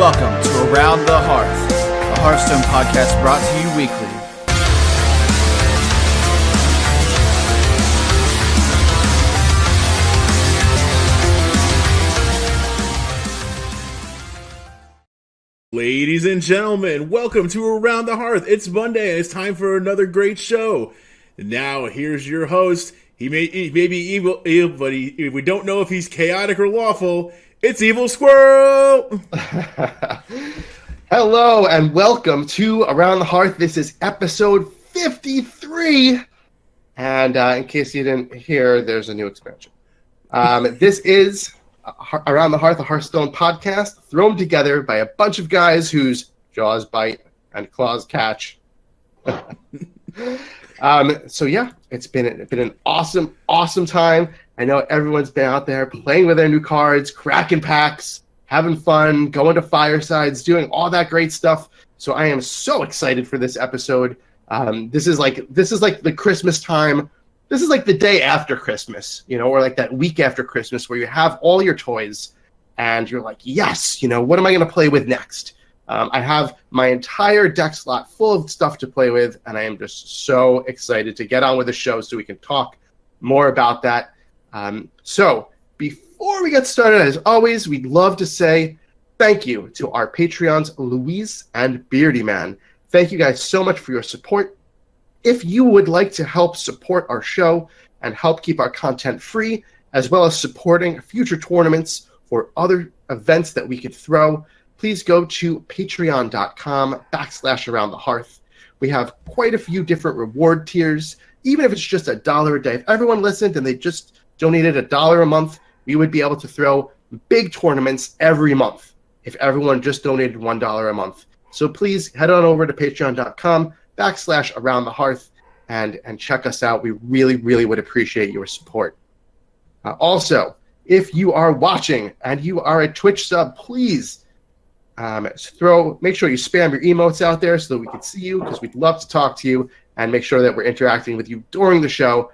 Welcome to Around the Hearth, the Hearthstone podcast brought to you weekly. Ladies and gentlemen, welcome to Around the Hearth. It's Monday and it's time for another great show. Now, here's your host. He may be evil, but we don't know if he's chaotic or lawful. It's Evilsquirrel! Hello and welcome to Around the Hearth. This is episode 53. And in case you didn't hear, there's a new expansion. This is Around the Hearth, a Hearthstone podcast thrown together by a bunch of guys whose jaws bite and claws catch. So yeah, it's been an awesome time. I know everyone's been out there playing with their new cards, cracking packs, having fun, going to firesides, doing all that great stuff. So I am so excited for this episode. This is like the Christmas time. This is like the day after Christmas, or like that week after Christmas where you have all your toys and you're like, yes, what am I going to play with next? I have my entire deck slot full of stuff to play with, and I am just so excited to get on with the show so we can talk more about that. So before we get started, as always, we'd love to say thank you to our Patreons, Louise and Beardy Man. Thank you guys so much for your support. If you would like to help support our show and help keep our content free, as well as supporting future tournaments or other events that we could throw, please go to patreon.com/aroundthehearth. We have quite a few different reward tiers, even if it's just $1 a day. If everyone listened and they just donated $1 a month, we would be able to throw big tournaments every month if everyone just donated $1 a month. So please head on over to patreon.com/aroundthehearth and check us out. We really would appreciate your support. Also, if you are watching and you are a Twitch sub, please make sure you spam your emotes out there so that we can see you, because we'd love to talk to you and make sure that we're interacting with you during the show.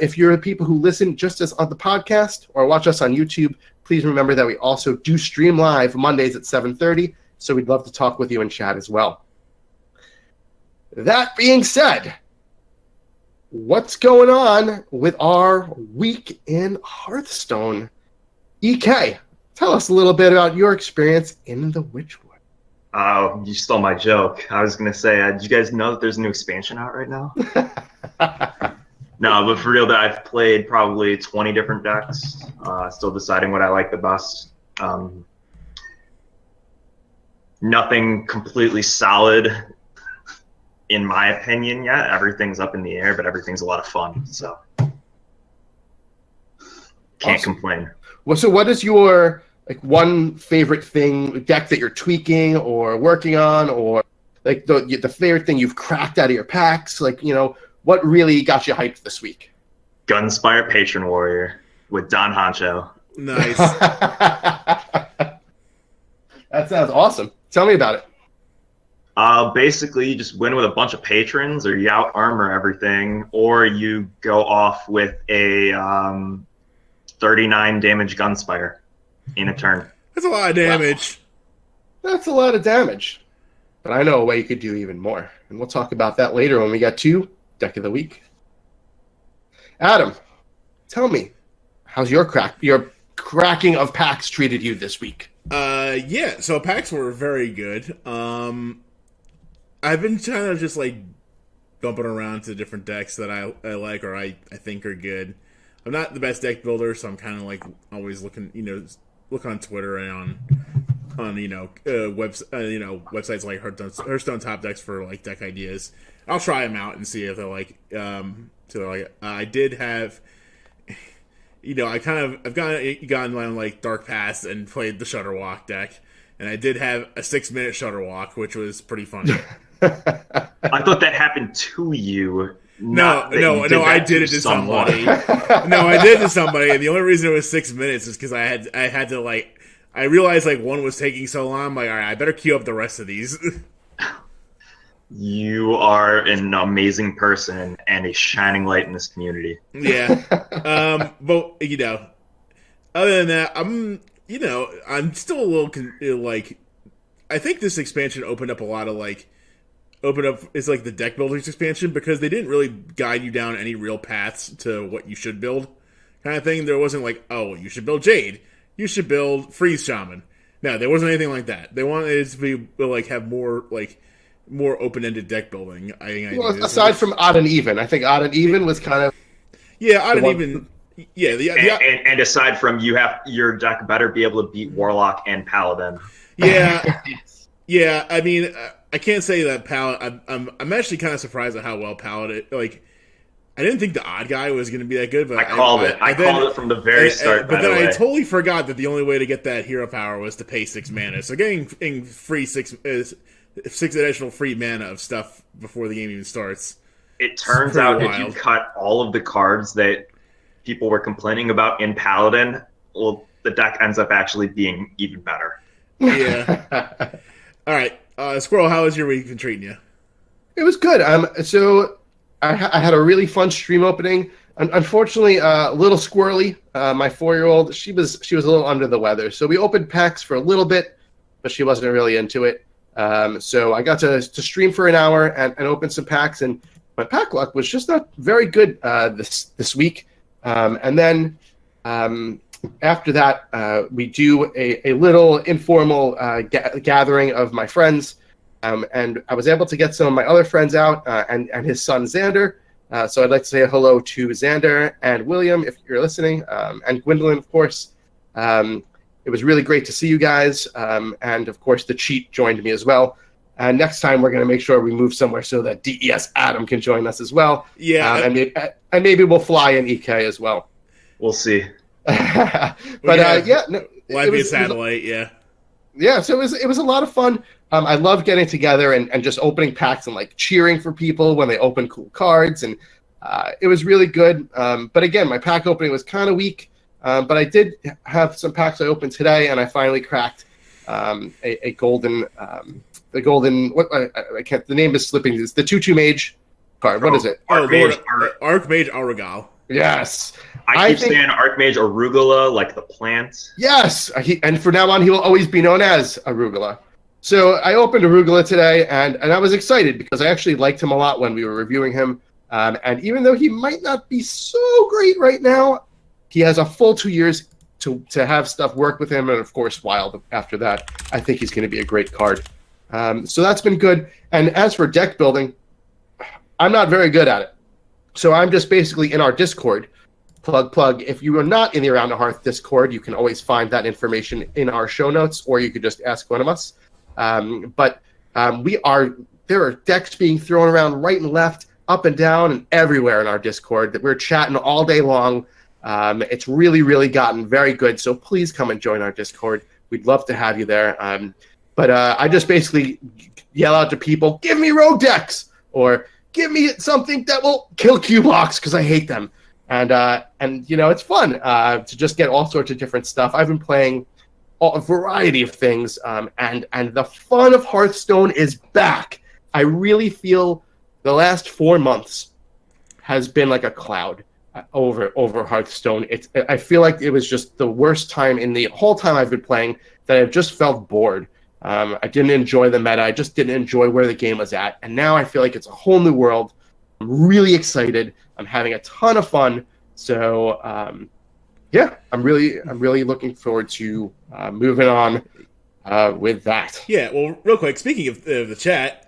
If you're the people who listen just as on the podcast or watch us on YouTube, please remember that we also do stream live Mondays at 7:30, so we'd love to talk with you in chat as well. That being said, what's going on with our week in Hearthstone? EK, tell us a little bit about your experience in the Witchwood. Oh, you stole my joke. I was going to say, did you guys know that there's a new expansion out right now? No, but for real, I've played probably 20 different decks, still deciding what I like the best. Nothing completely solid, in my opinion, yet. Everything's up in the air, but everything's a lot of fun, so can't complain. Well, so what is your one favorite deck that you're tweaking or working on, or the favorite thing you've cracked out of your packs? What really got you hyped this week? Gunspire Patron Warrior with Don Honcho. Nice. That sounds awesome. Tell me about it. Basically, you just win with a bunch of patrons, or you out armor everything, or you go off with a 39 damage Gunspire in a turn. That's a lot of damage. Wow. That's a lot of damage. But I know a way you could do even more. And we'll talk about that later when we get to Deck of the Week. Adam, tell me, how's your cracking of packs treated you this week? Yeah, so packs were very good. I've been kind of just bumping around to different decks that I like or I think are good. I'm not the best deck builder, so I'm kind of always looking, look on Twitter and on websites like Hearthstone Top Decks for deck ideas. I'll try them out and see if they're I did have, I've gotten my Dark Pass and played the Shutterwalk deck, and I did have a 6-minute Shutterwalk, which was pretty funny. I thought that happened to you. No, I did it to somebody. No, I did it to somebody, and the only reason it was 6 minutes is because I had to I realized one was taking so long. I'm all right, I better queue up the rest of these. You are an amazing person and a shining light in this community. Yeah. But other than that, I'm still a little I think this expansion opened up a lot of it's like the deck builders expansion, because they didn't really guide you down any real paths to what you should build, kind of thing. There wasn't like, oh, you should build Jade, you should build Freeze Shaman. No, there wasn't anything like that. They wanted it to be like have more open-ended deck building. I think. Well, aside from Odd and Even, I think Odd and Even was kind of Odd and Even. Yeah, and aside from your deck better be able to beat Warlock and Paladin. Yeah, yeah. I mean, I can't say that Paladin. I'm actually kind of surprised at how well Paladin. Like, I didn't think the Odd Guy was going to be that good, but I called it from the very start. But then I totally forgot that the only way to get that hero power was to pay 6 mana. So getting free 6 additional free mana of stuff before the game even starts. It turns out if you cut all of the cards that people were complaining about in Paladin, well, the deck ends up actually being even better. Yeah. All right, Squirrel, how has your week been treating you? It was good. So I had a really fun stream opening. Unfortunately, a little squirrely. My 4-year-old, she was a little under the weather. So we opened packs for a little bit, but she wasn't really into it. So I got to stream for an hour and open some packs, and my pack luck was just not very good this week. And then after that, we do a little informal gathering of my friends, and I was able to get some of my other friends out and his son Xander. So I'd like to say hello to Xander and William, if you're listening, and Gwendolyn, of course. It was really great to see you guys, and of course the cheat joined me as well. And next time we're going to make sure we move somewhere so that DES Adam can join us as well. Yeah, and maybe we'll fly in EK as well. We'll see. But life be a satellite. Yeah. So it was a lot of fun. I love getting together and just opening packs and like cheering for people when they open cool cards, and it was really good. But again, my pack opening was kind of weak. But I did have some packs I opened today, and I finally cracked a golden. The golden. I can't. The name is slipping. It's the 2/2 mage card. What is it? Archmage Arugal. Yes. I keep saying Archmage Arugula, like the plant. Yes, and from now on, he will always be known as Arugula. So I opened Arugula today, and I was excited because I actually liked him a lot when we were reviewing him. And even though he might not be so great right now, he has a full 2 years to have stuff work with him, and of course, Wild after that. I think he's going to be a great card. So that's been good. And as for deck building, I'm not very good at it. So I'm just basically in our Discord. Plug. If you are not in the Around the Hearth Discord, you can always find that information in our show notes, or you could just ask one of us. But there are decks being thrown around right and left, up and down, and everywhere in our Discord that we're chatting all day long. It's really, really gotten very good. So please come and join our Discord. We'd love to have you there. But I just basically yell out to people, give me rogue decks, or give me something that will kill Q-blocks because I hate them. And you know, it's fun to just get all sorts of different stuff. I've been playing a variety of things, and the fun of Hearthstone is back. I really feel the last 4 months has been like a cloud over Hearthstone. I feel like it was just the worst time in the whole time I've been playing that I've just felt bored. I didn't enjoy the meta. I just didn't enjoy where the game was at. And now I feel like it's a whole new world. I'm really excited. I'm having a ton of fun. So, I'm really looking forward to moving on with that. Yeah, well, real quick, speaking of the chat,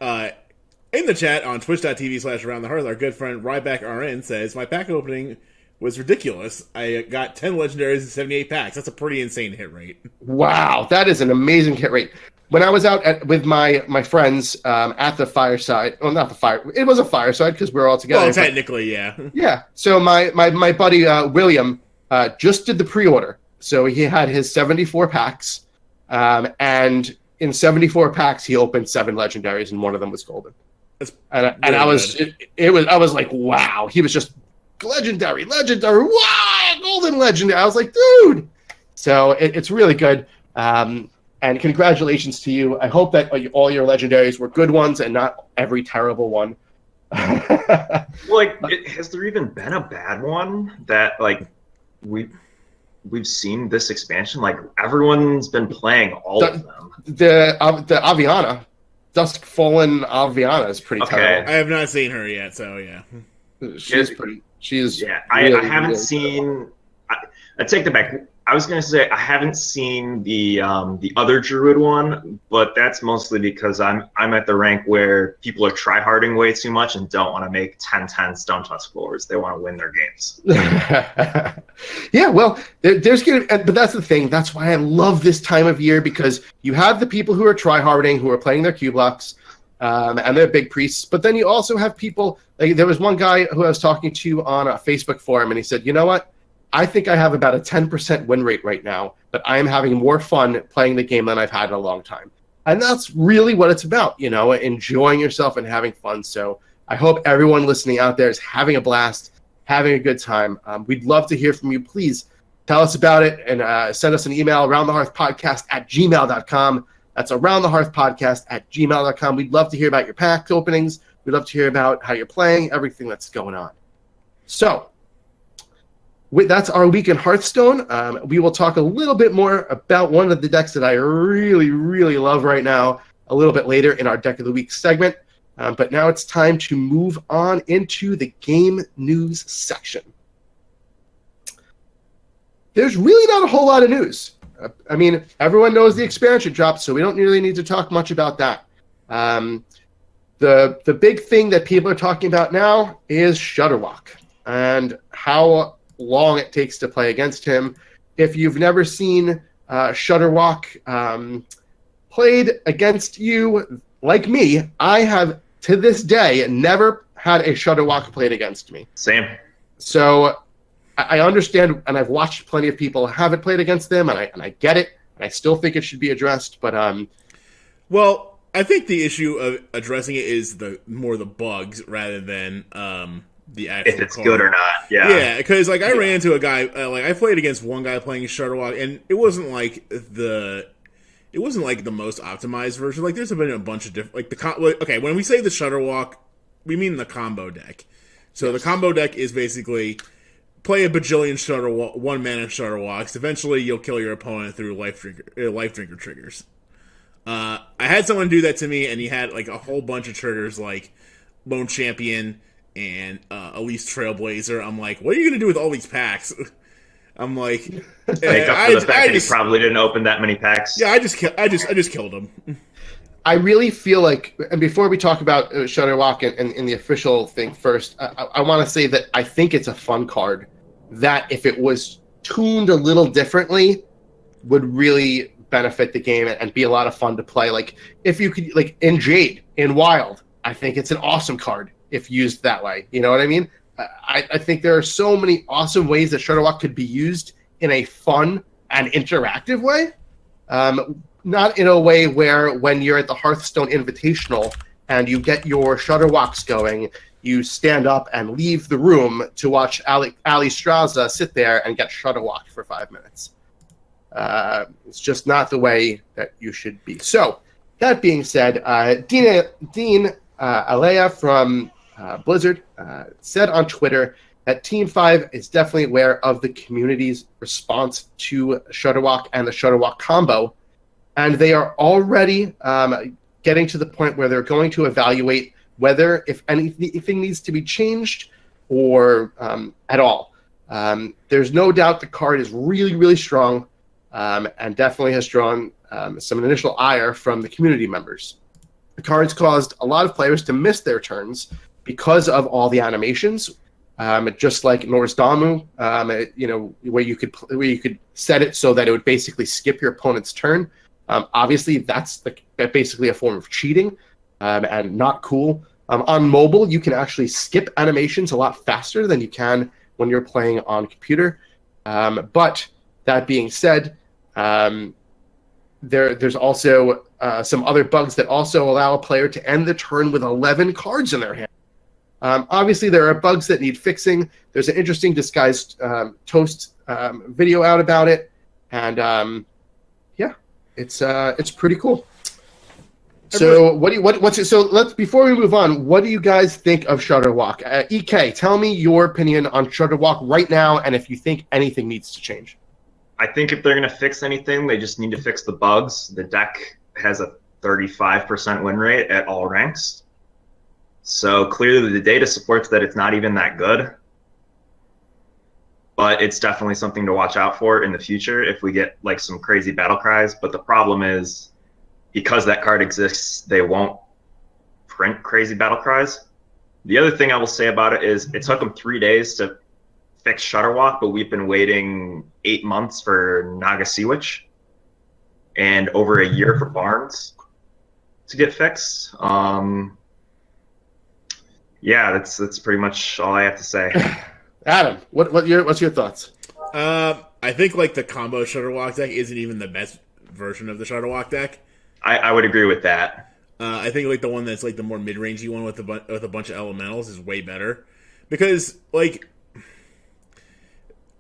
in the chat on twitch.tv/AroundTheHearth, our good friend RybackRN says, my pack opening was ridiculous. I got 10 legendaries and 78 packs. That's a pretty insane hit rate. Wow, that is an amazing hit rate. When I was out with my friends at the fireside, well, not the fire, it was a fireside because we were all together. Well, technically, yeah. Yeah. So my buddy William just did the pre-order. So he had his 74 packs, and in 74 packs he opened 7 legendaries, and one of them was golden. I was like, wow. He was just legendary, wow, golden legendary. I was like, dude. So it's really good. And congratulations to you. I hope that all your legendaries were good ones and not every terrible one. Like, has there even been a bad one that, like, we we've seen this expansion. Like everyone's been playing all of them. The Aviana, Duskfallen Aviana is pretty terrible. I have not seen her yet, so yeah. She's pretty. She's I really, haven't really seen. I take that back. I was gonna say I haven't seen the other Druid one, but that's mostly because I'm at the rank where people are tryharding way too much and don't want to make 10-10 Stone Tusk floors. They want to win their games. Yeah, well, there's gonna, but that's the thing. That's why I love this time of year, because you have the people who are tryharding, who are playing their Q blocks, and they're big priests. But then you also have people. Like, there was one guy who I was talking to on a Facebook forum, and he said, "You know what? I think I have about a 10% win rate right now, but I am having more fun playing the game than I've had in a long time." And that's really what it's about, enjoying yourself and having fun. So I hope everyone listening out there is having a blast, having a good time. We'd love to hear from you. Please tell us about it and send us an email, aroundthehearthpodcast@gmail.com. That's aroundthehearthpodcast@gmail.com. We'd love to hear about your pack openings. We'd love to hear about how you're playing, everything that's going on. So, that's our week in Hearthstone. We will talk a little bit more about one of the decks that I really, really love right now a little bit later in our Deck of the Week segment. But now it's time to move on into the game news section. There's really not a whole lot of news. I mean, everyone knows the expansion dropped, so we don't really need to talk much about that. The big thing that people are talking about now is Shudderwock and how long it takes to play against him. If you've never seen Shudderwock played against you, like me, I have to this day never had a Shudderwock played against me. Same. So I understand, and I've watched plenty of people have it played against them, and I get it, and I still think it should be addressed. But well, I think the issue of addressing it is more the bugs rather than the actual if it's card. good or not. Yeah, because I ran into a guy, I played against one guy playing Shudderwock, and it wasn't like the most optimized version. Like, there's been a bunch of different, okay, when we say the Shudderwock, we mean the combo deck. So the combo deck is basically play a bajillion one mana Shudderwocks. Eventually, you'll kill your opponent through life drinker triggers. I had someone do that to me, and he had like a whole bunch of triggers, like Lone Champion and Elise Trailblazer. I'm like, what are you gonna do with all these packs? I'm like, make up for the fact that he probably didn't open that many packs. Yeah, I just killed him. I really feel like, and before we talk about Shudderwock and the official thing first, I want to say that I think it's a fun card that, if it was tuned a little differently, would really benefit the game and be a lot of fun to play. Like, if you could, like in Jade, in Wild, I think it's an awesome card if used that way. You know what I mean? I think there are so many awesome ways that Shudderwock could be used in a fun and interactive way. Not in a way where, when you're at the Hearthstone Invitational and you get your Shudderwocks going, you stand up and leave the room to watch Ali Straza sit there and get Shudderwocked for 5 minutes. It's just not the way that you should be. So, that being said, Dean Alea from Blizzard said on Twitter that Team 5 is definitely aware of the community's response to Shudderwock and the Shudderwock combo, and they are already getting to the point where they're going to evaluate whether, if anything needs to be changed or at all. There's no doubt the card is really, really strong and definitely has drawn some initial ire from the community members. The card's caused a lot of players to miss their turns because of all the animations, just like Norse Damu, where you could set it so that it would basically skip your opponent's turn. Obviously, that's basically a form of cheating and not cool. On mobile, you can actually skip animations a lot faster than you can when you're playing on computer. But that being said, there's also some other bugs that also allow a player to end the turn with 11 cards in their hand. Obviously, there are bugs that need fixing. There's an interesting Disguised Toast video out about it, and it's pretty cool. So before we move on, what do you guys think of Shudderwock? EK, tell me your opinion on Shudderwock right now, and if you think anything needs to change. I think if they're going to fix anything, they just need to fix the bugs. The deck has a 35% win rate at all ranks. So clearly the data supports that it's not even that good. But it's definitely something to watch out for in the future if we get like some crazy battle cries. But the problem is, because that card exists, they won't print crazy battle cries. The other thing I will say about it is it took them 3 days to fix Shutterwalk, but we've been waiting 8 months for Naga Sea Witch and over a year for Barnes to get fixed. Yeah, that's pretty much all I have to say. Adam, what's your thoughts? I think like the combo Shutterwalk deck isn't even the best version of the Shutterwalk deck. I would agree with that. I think like the one that's like the more mid-rangey one with a bunch of elementals is way better, because like,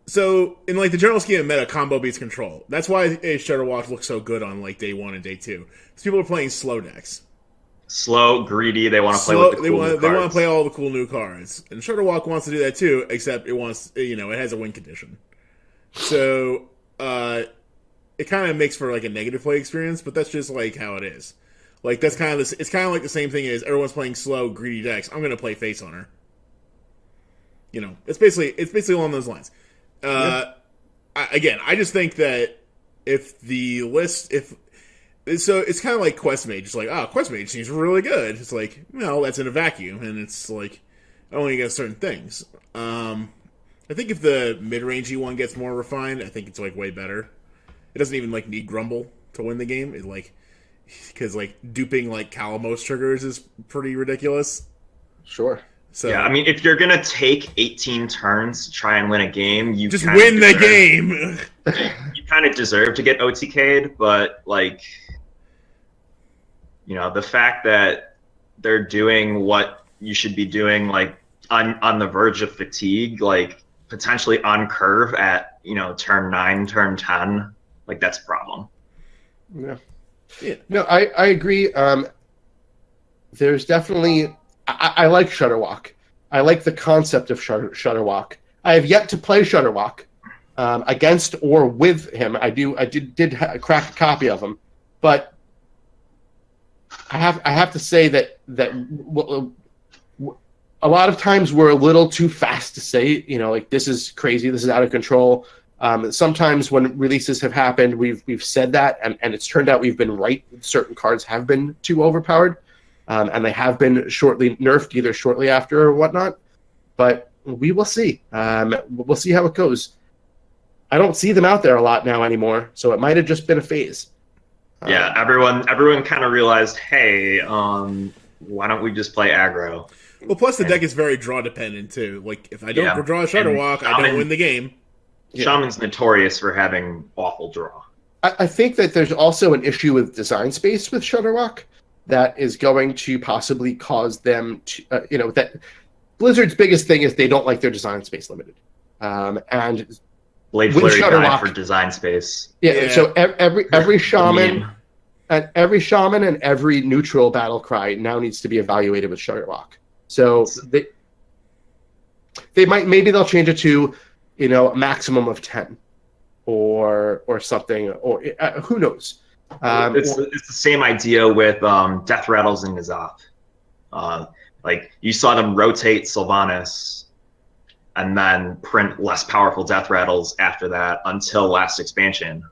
so in like the general scheme of meta, combo beats control. That's why a Shutterwalk looks so good on like day 1 and day 2. Because people are playing slow decks. Slow, greedy. They want to play with the cool new cards. They want to play all the cool new cards, and Shutterwalk wants to do that too. Except it wants, it has a win condition, so it kind of makes for like a negative play experience. But that's just like how it is. Like that's kind of it's kind of like the same thing as everyone's playing slow, greedy decks. I'm gonna play Face Hunter. It's basically along those lines. I just think that if the list So it's kind of like Quest Mage. It's like, Quest Mage seems really good. It's like, well, that's in a vacuum, and it's like only against certain things. I think if the mid-rangey one gets more refined, I think it's like way better. It doesn't even like need Grumble to win the game. It like, because like duping like Calamos triggers is pretty ridiculous. Sure. So yeah, I mean, if you're gonna take 18 turns to try and win a game, you just win the game. You kind of deserve to get OTK'd, but like, the fact that they're doing what you should be doing, like on the verge of fatigue, like potentially on curve at turn 9, turn 10, like that's a problem. Yeah. No, I agree. There's definitely I like Shutterwalk. I like the concept of Shutterwalk. I have yet to play Shutterwalk against or with him. I did crack a copy of him, but I have to say that a lot of times we're a little too fast to say, like this is crazy, this is out of control. Sometimes when releases have happened, we've said that, and it's turned out we've been right. Certain cards have been too overpowered, and they have been shortly nerfed, either shortly after or whatnot. But we will see. We'll see how it goes. I don't see them out there a lot now anymore, so it might have just been a phase. Yeah, everyone kind of realized, hey, why don't we just play aggro? Well, plus the deck is very draw dependent too. Like if I don't draw a Shutterwalk, I don't win the game. Shaman's notorious for having awful draw. I think that there's also an issue with design space with Shutterwalk that is going to possibly cause them to, that Blizzard's biggest thing is they don't like their design space limited. And Blade Flurry guy for design space. Yeah. So every shaman and every neutral battle cry now needs to be evaluated with Shutterwalk. So maybe they'll change it to a maximum of 10 or something, or who knows. It's the same idea with Death Rattles and N'Zoth. Like you saw them rotate Sylvanas and then print less powerful Death Rattles after that until last expansion.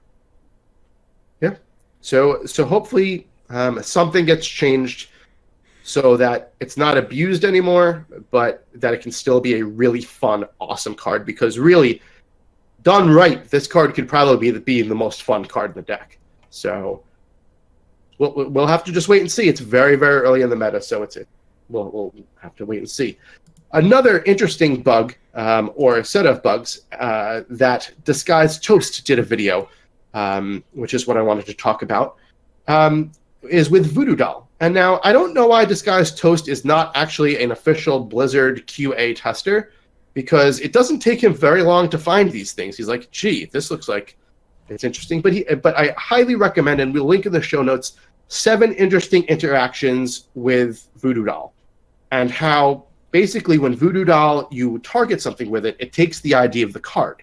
Yeah. So hopefully something gets changed so that it's not abused anymore, but that it can still be a really fun, awesome card. Because really, done right, this card could probably be the most fun card in the deck. So we'll have to just wait and see. It's very, very early in the meta, so we'll have to wait and see. Another interesting bug, or a set of bugs, that Disguised Toast did a video, which is what I wanted to talk about, is with Voodoo Doll. And now, I don't know why Disguised Toast is not actually an official Blizzard QA tester, because it doesn't take him very long to find these things. He's like, gee, this looks like it's interesting. But I highly recommend, and we'll link in the show notes, 7 interesting interactions with Voodoo Doll, and how basically when Voodoo Doll, you target something with it, it takes the ID of the card.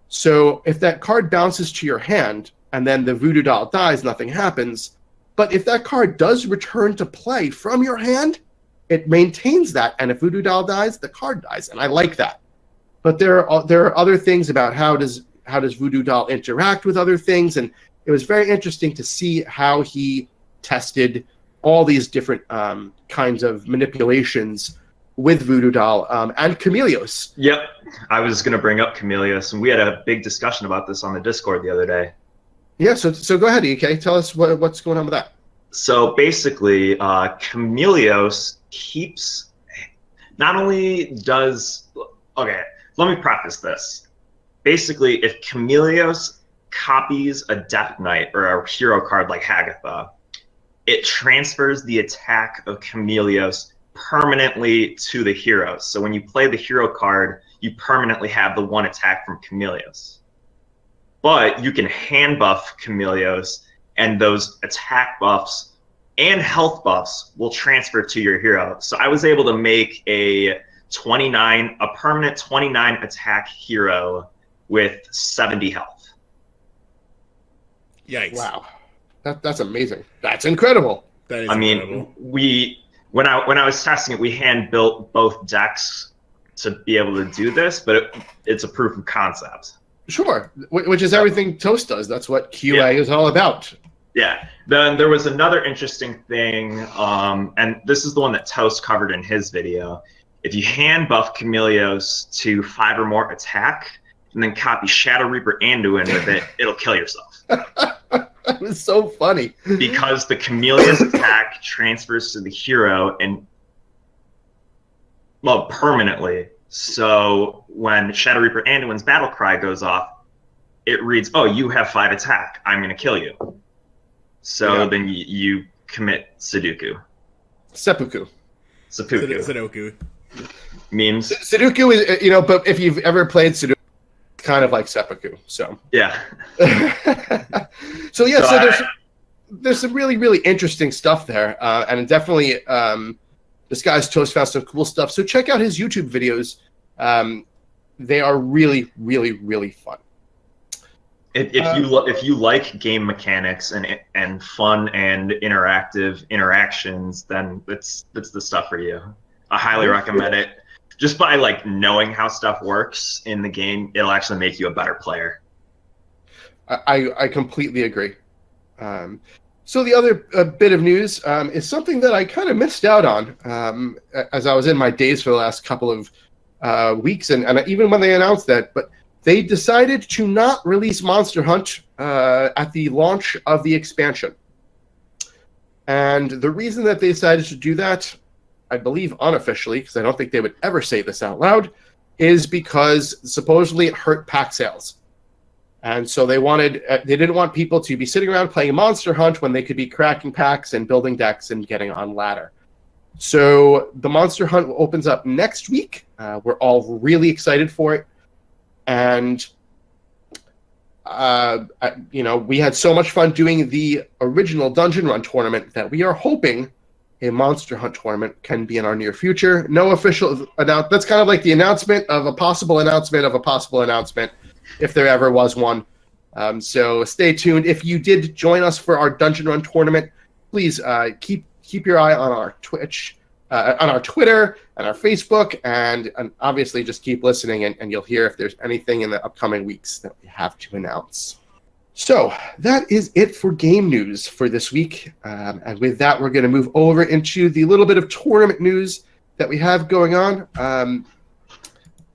So if that card bounces to your hand and then the voodoo doll dies, nothing happens. But if that card does return to play from your hand, it maintains that. And if voodoo doll dies, the card dies. And I like that. But there are other things about how does voodoo doll interact with other things. And it was very interesting to see how he tested all these different kinds of manipulations with voodoo doll and Chameleos. Yep, I was going to bring up Chameleos, and we had a big discussion about this on the Discord the other day. Yeah, so go ahead, EK. Tell us what's going on with that. So basically, Chameleos keeps... Not only does... Okay, let me preface this. Basically, if Chameleos copies a Death Knight or a hero card like Hagatha, it transfers the attack of Chameleos permanently to the hero. So when you play the hero card, you permanently have the one attack from Chameleos. But you can hand buff Chameleos, and those attack buffs and health buffs will transfer to your hero. So I was able to make a permanent 29 attack hero with 70 health. Yikes! Wow, that's amazing. That's incredible. That is incredible. incredible. When I was testing it, we hand built both decks to be able to do this, but it's a proof of concept. Sure, which is everything Toast does. That's what QA is all about. Yeah. Then there was another interesting thing, and this is the one that Toast covered in his video. If you hand buff Chameleos to 5 or more attack, and then copy Shadow Reaper Anduin with it, it'll kill yourself. That was so funny. Because the Chameleos attack transfers to the hero permanently. So when Shadow Reaper Anduin's battle cry goes off, it reads, "Oh, you have 5 attack. I'm going to kill you." So then you commit Sudoku. Seppuku. Sudoku. Memes. Sudoku is, but if you've ever played Sudoku, it's kind of like seppuku. So yeah. So there's some really, really interesting stuff there, and definitely this guy's Toast found some cool stuff. So check out his YouTube videos. They are really, really, really fun. If you like game mechanics and fun and interactions, then it's the stuff for you. I highly recommend it. Just by knowing how stuff works in the game, it'll actually make you a better player. I completely agree. So the other bit of news is something that I kind of missed out on as I was in my days for the last couple of weeks, and even when they announced that, but they decided to not release Monster Hunt at the launch of the expansion. And the reason that they decided to do that, I believe unofficially, because I don't think they would ever say this out loud, is because supposedly it hurt pack sales. And so they didn't want people to be sitting around playing Monster Hunt when they could be cracking packs and building decks and getting on ladder. So the Monster Hunt opens up next week. We're all really excited for it. And, we had so much fun doing the original Dungeon Run tournament that we are hoping a Monster Hunt tournament can be in our near future. No official announcement. That's kind of like the announcement of a possible announcement of a possible announcement, if there ever was one. So stay tuned. If you did join us for our Dungeon Run tournament, please keep your eye on our Twitch, on our Twitter, and our Facebook, and obviously just keep listening, and you'll hear if there's anything in the upcoming weeks that we have to announce. So that is it for game news for this week. And with that, we're going to move over into the little bit of tournament news that we have going on.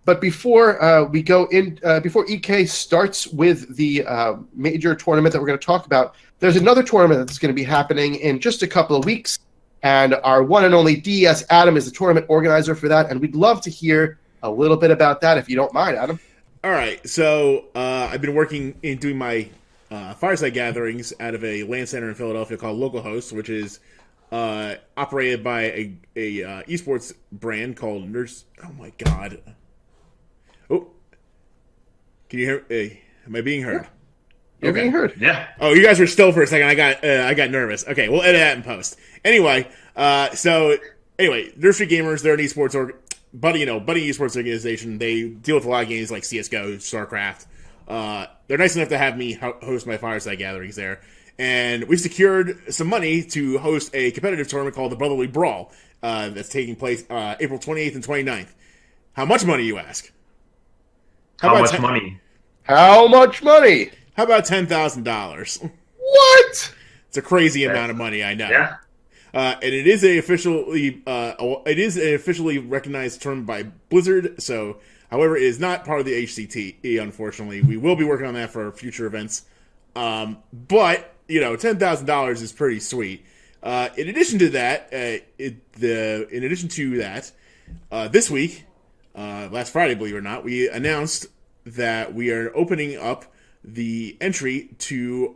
But before we go in, before EK starts with the major tournament that we're going to talk about, there's another tournament that's going to be happening in just a couple of weeks. And our one and only DES Adam is the tournament organizer for that. And we'd love to hear a little bit about that, if you don't mind, Adam. All right. So I've been working in doing my fireside gatherings out of a LAN center in Philadelphia called Localhost, which is operated by a esports brand called Nerds. Oh my god! Oh, can you hear? Am I being heard? You're being heard. Yeah. Oh, you guys were still for a second. I got nervous. Okay, we'll edit that in post. Anyway, Nursery Gamers, they're an esports Buddy esports organization. They deal with a lot of games like CS:GO, StarCraft. they're nice enough to have me host my fireside gatherings there. And we've secured some money to host a competitive tournament called the Brotherly Brawl that's taking place April 28th and 29th. How much money, you ask? How much money? How much money? How about $10,000? What? It's a crazy amount of money, I know. Yeah. And it is an officially recognized tournament by Blizzard. So, however, it is not part of the HCT. Unfortunately, we will be working on that for future events. But $10,000 is pretty sweet. In addition to that, this week, last Friday, believe it or not, we announced that we are opening up the entry to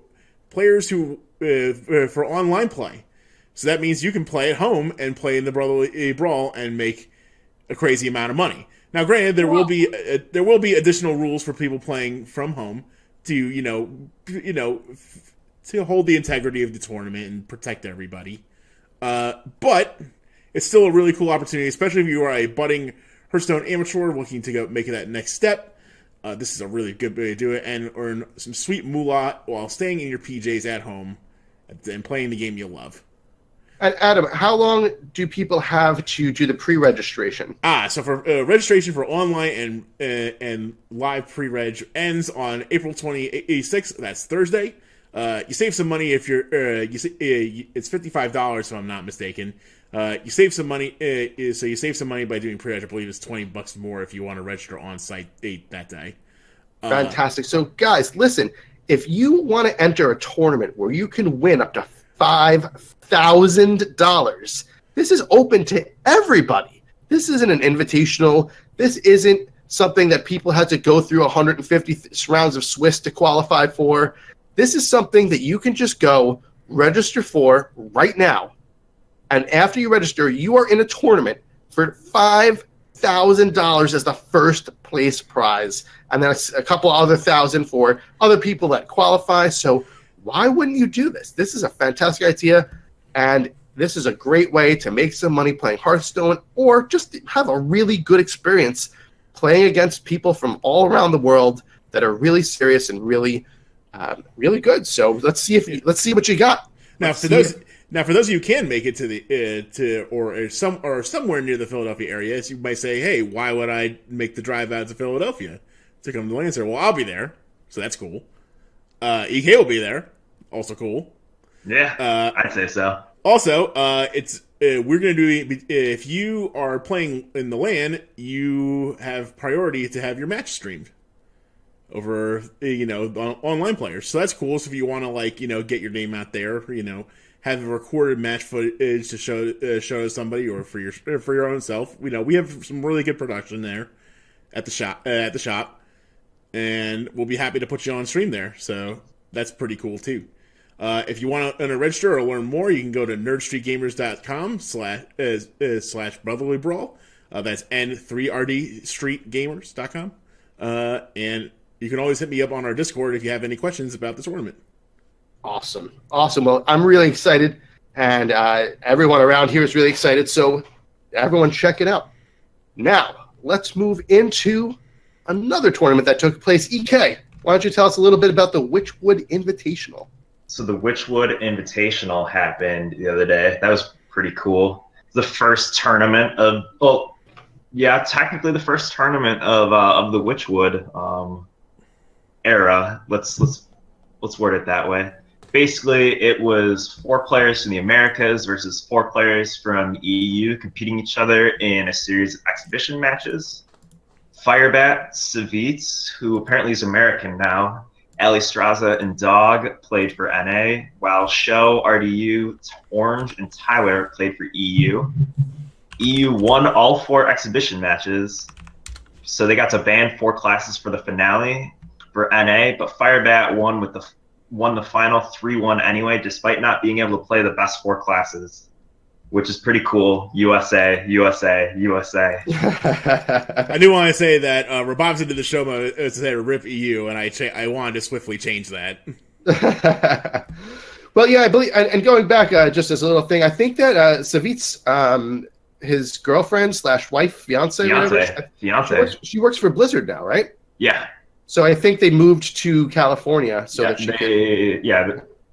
players who for online play. So that means you can play at home and play in the Brotherly Brawl and make a crazy amount of money. Now, granted, there will be additional rules for people playing from home to to hold the integrity of the tournament and protect everybody. But it's still a really cool opportunity, especially if you are a budding Hearthstone amateur looking to go make that next step. This is a really good way to do it and earn some sweet moolah while staying in your PJs at home and playing the game you love. And Adam, how long do people have to do the pre-registration? So for registration for online and live pre-reg ends on April 26th. That's Thursday. You save some money if you're. It's $55 if I'm not mistaken. You save some money. So you save some money by doing pre-reg. I believe it's $20 more if you want to register on site that day. Fantastic. So guys, listen. If you want to enter a tournament where you can win up to $5,000, this is open to everybody. This isn't an invitational. This isn't something that people had to go through 150 rounds of Swiss to qualify for. This is something that you can just go register for right now. And after you register, you are in a tournament for $5,000 as the first place prize. And then a couple other thousand for other people that qualify. So why wouldn't you do this? This is a fantastic idea. And this is a great way to make some money playing Hearthstone or just have a really good experience playing against people from all around the world that are really serious and really good. So let's see what you got. Now, for those of you who can make it to the or somewhere near the Philadelphia area, you might say, "Hey, why would I make the drive out to Philadelphia to come to Lancer?" Well, I'll be there, so that's cool. EK will be there, also cool. Yeah, I'd say so. Also, we're gonna do if you are playing in the LAN, you have priority to have your match streamed over online players. So that's cool. So if you want to get your name out there, have a recorded match footage to show somebody or for your own self. We have some really good production there at the shop and we'll be happy to put you on stream there. So that's pretty cool too. If you want to register or learn more, you can go to nerdstreetgamers.com/brotherly brawl. That's n3rdstreetgamers.com. And you can always hit me up on our Discord if you have any questions about the tournament. Awesome. Well, I'm really excited, and everyone around here is really excited, so everyone check it out. Now, let's move into another tournament that took place. EK, why don't you tell us a little bit about the Witchwood Inn-vitational? So the Witchwood Inn-vitational happened the other day. That was pretty cool. The first tournament technically the first tournament of the Witchwood era. Let's word it that way. Basically, it was 4 players from the Americas versus 4 players from EU competing each other in a series of exhibition matches. Firebat, Savitz, who apparently is American now, Ali Straza and Dog played for NA, while Show, RDU, Orange, and Tyler played for EU. EU won all 4 exhibition matches, so they got to ban 4 classes for the finale for NA, but Firebat won the final 3-1 anyway, despite not being able to play the best 4 classes, which is pretty cool. USA. I do want to say that Rabobs did the show to say RIP EU, and I wanted to swiftly change that. Well, yeah, I believe, and going back just as a little thing, I think that Savitz, his girlfriend / wife, fiance, Fiance. she works for Blizzard now, right? Yeah. So I think they moved to California. So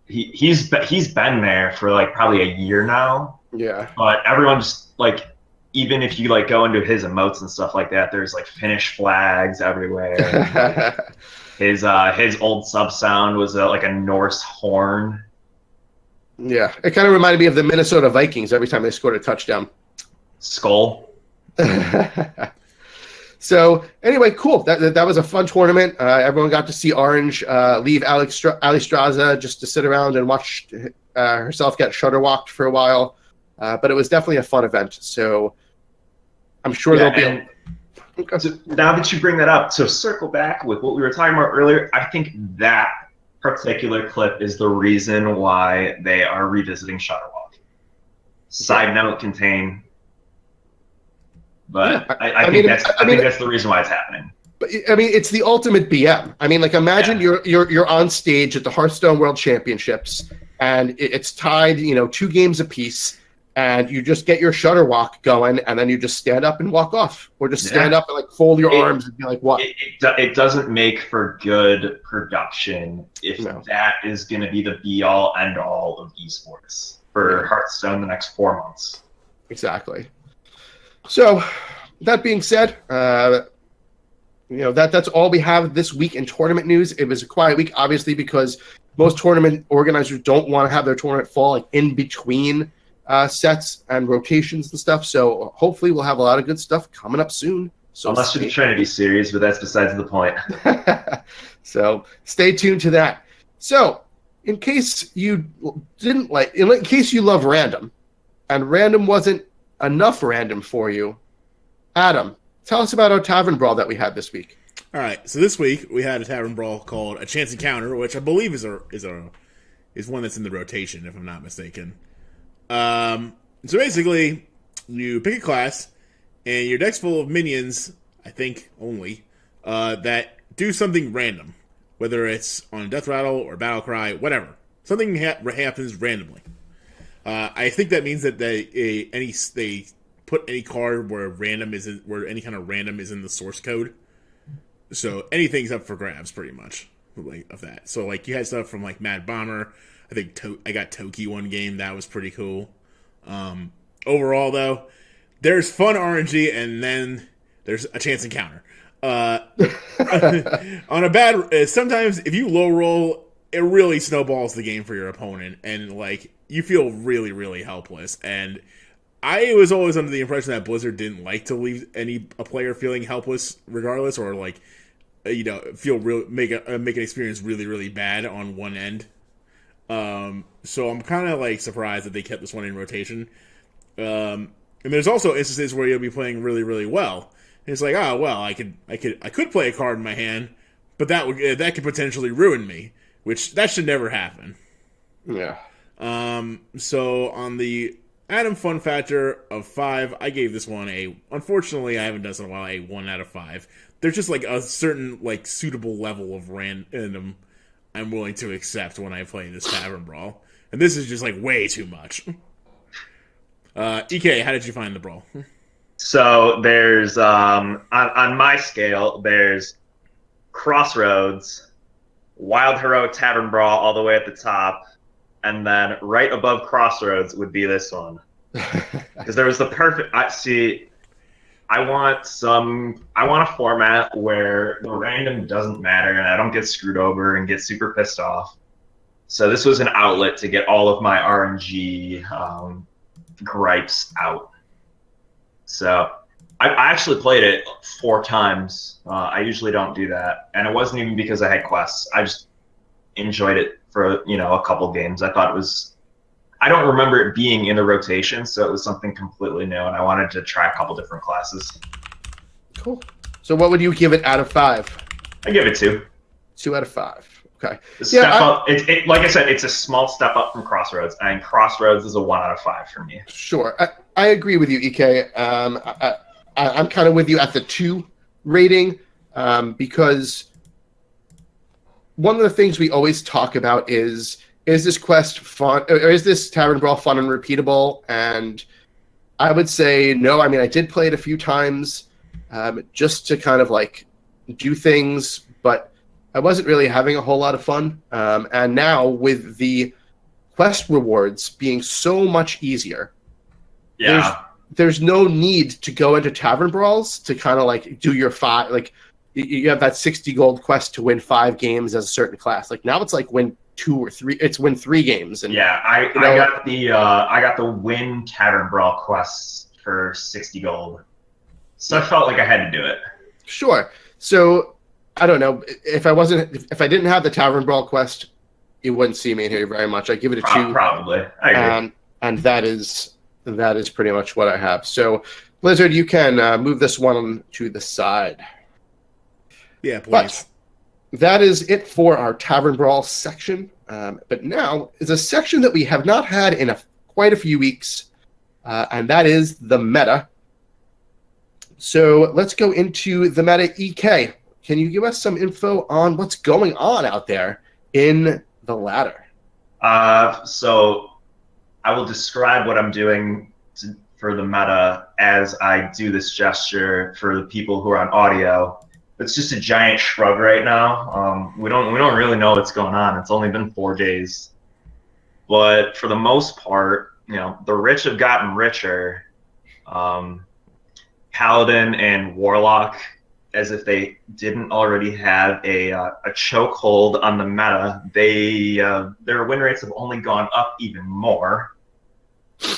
he's been there for like probably a year now. Yeah. But everyone just like, even if you like go into his emotes and stuff like that, there's like Finnish flags everywhere. His old sub sound was like a Norse horn. Yeah, it kind of reminded me of the Minnesota Vikings every time they scored a touchdown. Skull. So anyway, cool. That was a fun tournament. Everyone got to see Orange leave Ali Straza just to sit around and watch herself get shutter walked for a while. But it was definitely a fun event. So I'm sure there'll be. So now that you bring that up, so circle back with what we were talking about earlier. I think that particular clip is the reason why they are revisiting Shutterwalk. Side note contain. But yeah, I think that's the reason why it's happening. But I mean, it's the ultimate BM. I mean, like imagine you're on stage at the Hearthstone World Championships, and it's tied, 2 games apiece, and you just get your shutter walk going, and then you just stand up and walk off, or just stand up and like fold your arms and be like, "What?" It doesn't make for good production if that is going to be the be all end all of esports for Hearthstone the next 4 months. Exactly. So, that being said, that's all we have this week in tournament news. It was a quiet week, obviously, because most tournament organizers don't want to have their tournament fall like in between sets and rotations and stuff. So hopefully we'll have a lot of good stuff coming up soon. So unless you're trying to be serious, but that's besides the point. So stay tuned to that. So in case you love random, and random wasn't enough random for you, Adam, tell us about our Tavern Brawl that we had this week. All right, so this week we had a Tavern Brawl called a Chance Encounter, which I believe is one that's in the rotation, if I'm not mistaken. So basically, you pick a class, and your deck's full of minions, I think only, that do something random, whether it's on Death Rattle or Battle Cry, whatever. Something happens randomly. I think that means that they put any card where any kind of random is in the source code. So anything's up for grabs, pretty much, of that. So like you had stuff from like Mad Bomber. I think I got Toki one game. That was pretty cool. Overall, though, there's fun RNG, and then there's a chance encounter. On a bad, sometimes if you low roll, it really snowballs the game for your opponent, and like you feel really, really helpless. And I was always under the impression that Blizzard didn't like to leave a player feeling helpless, regardless, or like make an experience really, really bad on one end. So I'm kind of like surprised that they kept this one in rotation. And there's also instances where you'll be playing really, really well. And it's like, oh well, I could play a card in my hand, but that could potentially ruin me, which that should never happen. Yeah. So on the Adam fun factor of 5, I gave this one unfortunately, I haven't done this in a while, a 1 out of 5. There's just like a certain like suitable level of random I'm willing to accept when I play this Tavern Brawl. And this is just like way too much. EK, how did you find the brawl? So there's on my scale, there's Crossroads, Wild Heroic Tavern Brawl all the way at the top, and then right above Crossroads would be this one. Because there was the perfect. I want a format where the random doesn't matter and I don't get screwed over and get super pissed off. So this was an outlet to get all of my RNG gripes out. So I actually played it 4 times. I usually don't do that, and it wasn't even because I had quests. I just enjoyed it for a couple games. I thought it was. I don't remember it being in the rotation, so it was something completely new, and I wanted to try a couple different classes. Cool. So what would you give it out of 5? I give it 2. 2 out of 5. Okay. Step up. Like I said, it's a small step up from Crossroads, and Crossroads is a 1 out of 5 for me. Sure. I agree with you, EK. I'm kind of with you at the 2 rating because one of the things we always talk about is this quest fun, or is this Tavern Brawl fun and repeatable? And I would say no. I mean, I did play it a few times just to kind of like do things, but I wasn't really having a whole lot of fun. And now with the quest rewards being so much easier, there's no need to go into tavern brawls to kind of like do your five. Like you have that 60 gold quest to win 5 games as a certain class. Like now it's like win 2 or 3. It's win 3 games. And I got the win tavern brawl quests for 60 gold, so I felt like I had to do it. Sure. So I don't know if I didn't have the tavern brawl quest, you wouldn't see me in here very much. I give it a 2. Probably. I agree. And that is pretty much what I have. So Blizzard, you can move this one to the side. Yeah, please. But that is it for our tavern brawl section. But now is a section that we have not had in quite a few weeks, and that is the meta. So let's go into the meta. EK, can you give us some info on what's going on out there in the ladder? So I will describe what I'm doing for the meta as I do this gesture for the people who are on audio. It's just a giant shrug right now. We don't really know what's going on. It's only been 4 days, but for the most part, the rich have gotten richer. Paladin and Warlock, as if they didn't already have a chokehold on the meta, their win rates have only gone up even more.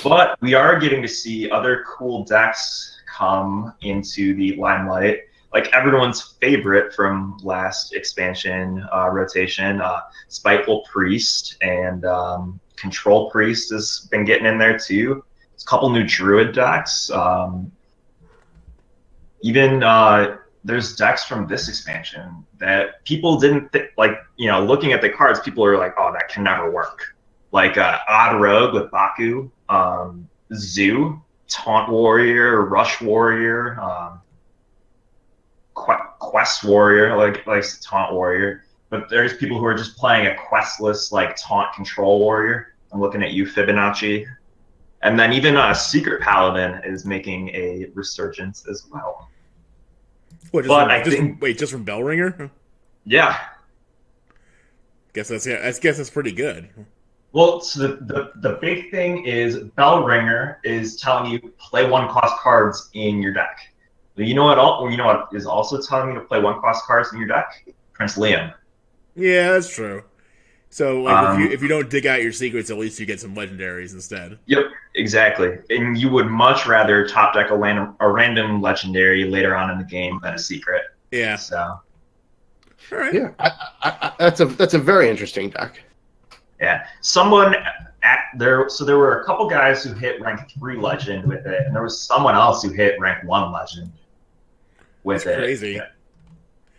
But we are getting to see other cool decks come into the limelight, like everyone's favorite from last expansion rotation, Spiteful Priest and Control Priest has been getting in there too. There's a couple new Druid decks. Even there's decks from this expansion that people didn't looking at the cards, people are like, oh, that can never work. Like Odd Rogue with Baku, Zoo, Taunt Warrior, Rush Warrior, Quest Warrior, like Taunt Warrior. But there's people who are just playing a questless like Taunt Control Warrior. I'm looking at you, Fibonacci. And then even Secret Paladin is making a resurgence as well. What, just from Bellringer? Yeah. I guess that's pretty good. Well, so the big thing is Bellringer is telling you play 1-cost cards in your deck. But you know what is also telling you to play 1-cost cards in your deck? Prince Liam. Yeah, that's true. So like if you don't dig out your secrets, at least you get some legendaries instead. Yep, exactly. And you would much rather top deck a random legendary later on in the game than a secret. Yeah. So. All right. Yeah, that's a very interesting deck. Yeah. Someone there were a couple guys who hit rank 3 legend with it, and there was someone else who hit rank 1 legend with That's it. Crazy. Yeah.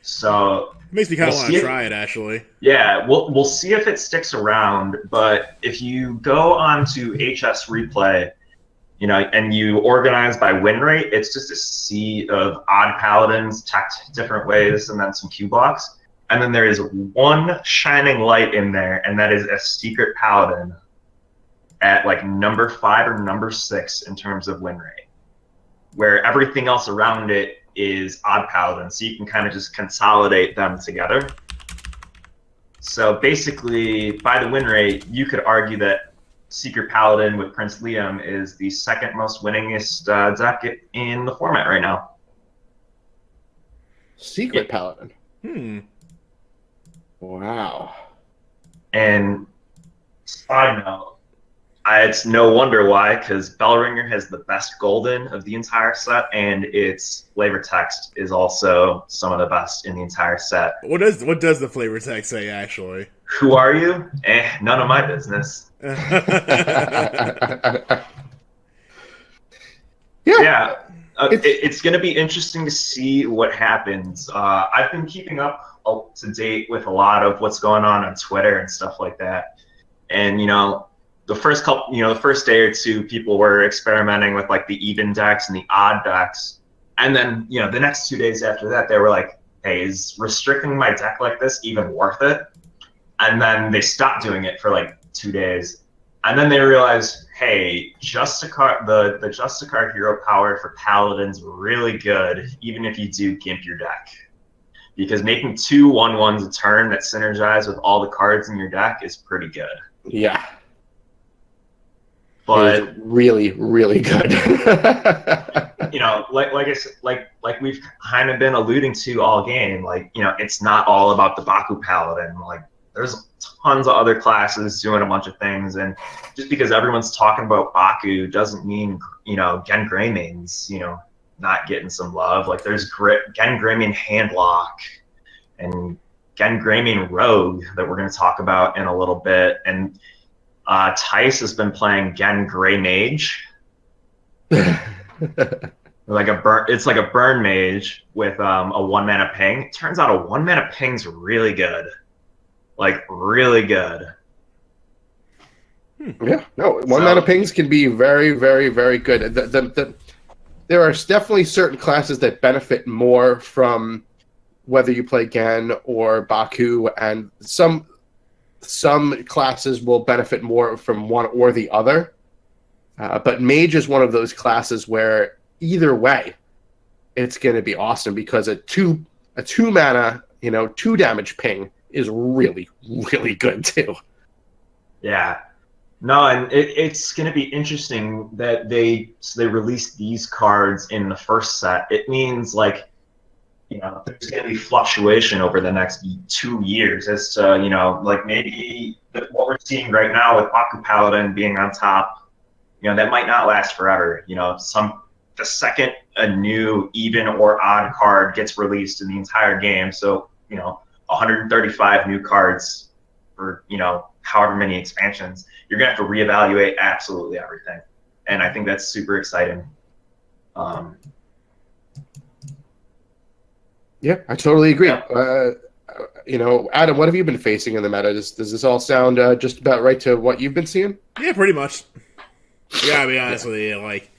So it makes me kind of want to try it, actually. Yeah, we'll see if it sticks around. But if you go onto HS Replay, and you organize by win rate, it's just a sea of odd paladins tacked different ways, and then some Q blocks. And then there is one shining light in there, and that is a secret paladin at like number 5 or number 6 in terms of win rate, where everything else around it is odd paladins, so you can kind of just consolidate them together. So basically, by the win rate, you could argue that Secret Paladin with Prince Liam is the second most winningest deck in the format right now. Secret Paladin. Wow. And side note, it's no wonder why, because Bellringer has the best golden of the entire set, and its flavor text is also some of the best in the entire set. What does the flavor text say, actually? Who are you? None of my business. Yeah. It's going to be interesting to see what happens. I've been keeping up to date with a lot of what's going on Twitter and stuff like that. And, the first day or two, people were experimenting with like the even decks and the odd decks. And then, the next 2 days after that, they were like, hey, is restricting my deck like this even worth it? And then they stopped doing it for like 2 days. And then they realized, hey, the Justicar hero power for Paladin's really good, even if you do gimp your deck. because making 2 1/1s a turn that synergize with all the cards in your deck is pretty good. Yeah. But really, really good. you know, like I said, like we've kind of been alluding to all game, like, you know, it's not all about the Baku Paladin. Like, there's tons of other classes doing a bunch of things, and just because everyone's talking about Baku doesn't mean, you know, Gen Greymane's, you know, not getting some love. Like, there's Gen Greymane Handlock and Gen Greymane Rogue that we're going to talk about in a little bit, and Tice has been playing Gen Grey Mage. It's like a burn mage with a 1 mana ping. It turns out a 1 mana ping's really good. Like, really good. Yeah, no, 1 mana pings can be very, very, very good. There are definitely certain classes that benefit more from whether you play Gen or Baku, and some classes will benefit more from one or the other. But Mage is one of those classes where either way, it's going to be awesome, because a two mana, 2 damage ping is really, really good too. Yeah. No, and it's going to be interesting that they released these cards in the first set. It means, like, you know, there's going to be fluctuation over the next 2 years as to, you know, like, maybe what we're seeing right now with Baku Paladin being on top, you know, that might not last forever. You know, the second a new even or odd card gets released in the entire game, so, you know, 135 new cards for, you know, however many expansions, you're going to have to reevaluate absolutely everything. And I think that's super exciting. Yeah, I totally agree. Yeah. Adam, what have you been facing in the meta? Does this all sound just about right to what you've been seeing? Yeah, pretty much. I gotta be honest with you. Like,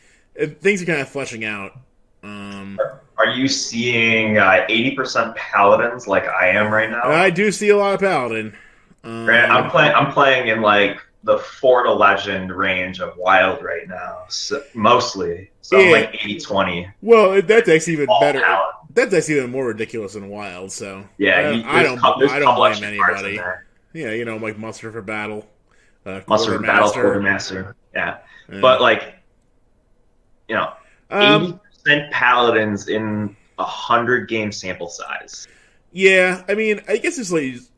things are kind of fleshing out. Are you seeing 80% paladins like I am right now? I do see a lot of paladin. I'm playing in, like, the 4 to legend range of wild right now, mostly. So I'm like 80-20. Well, that's actually even better. Paladin. That's actually even more ridiculous than wild. So yeah, I don't blame anybody. Yeah, you know, like muster for battle, quartermaster. Yeah, but, like, you know, 80% paladins in 100 game sample size. Yeah, I mean, I guess it's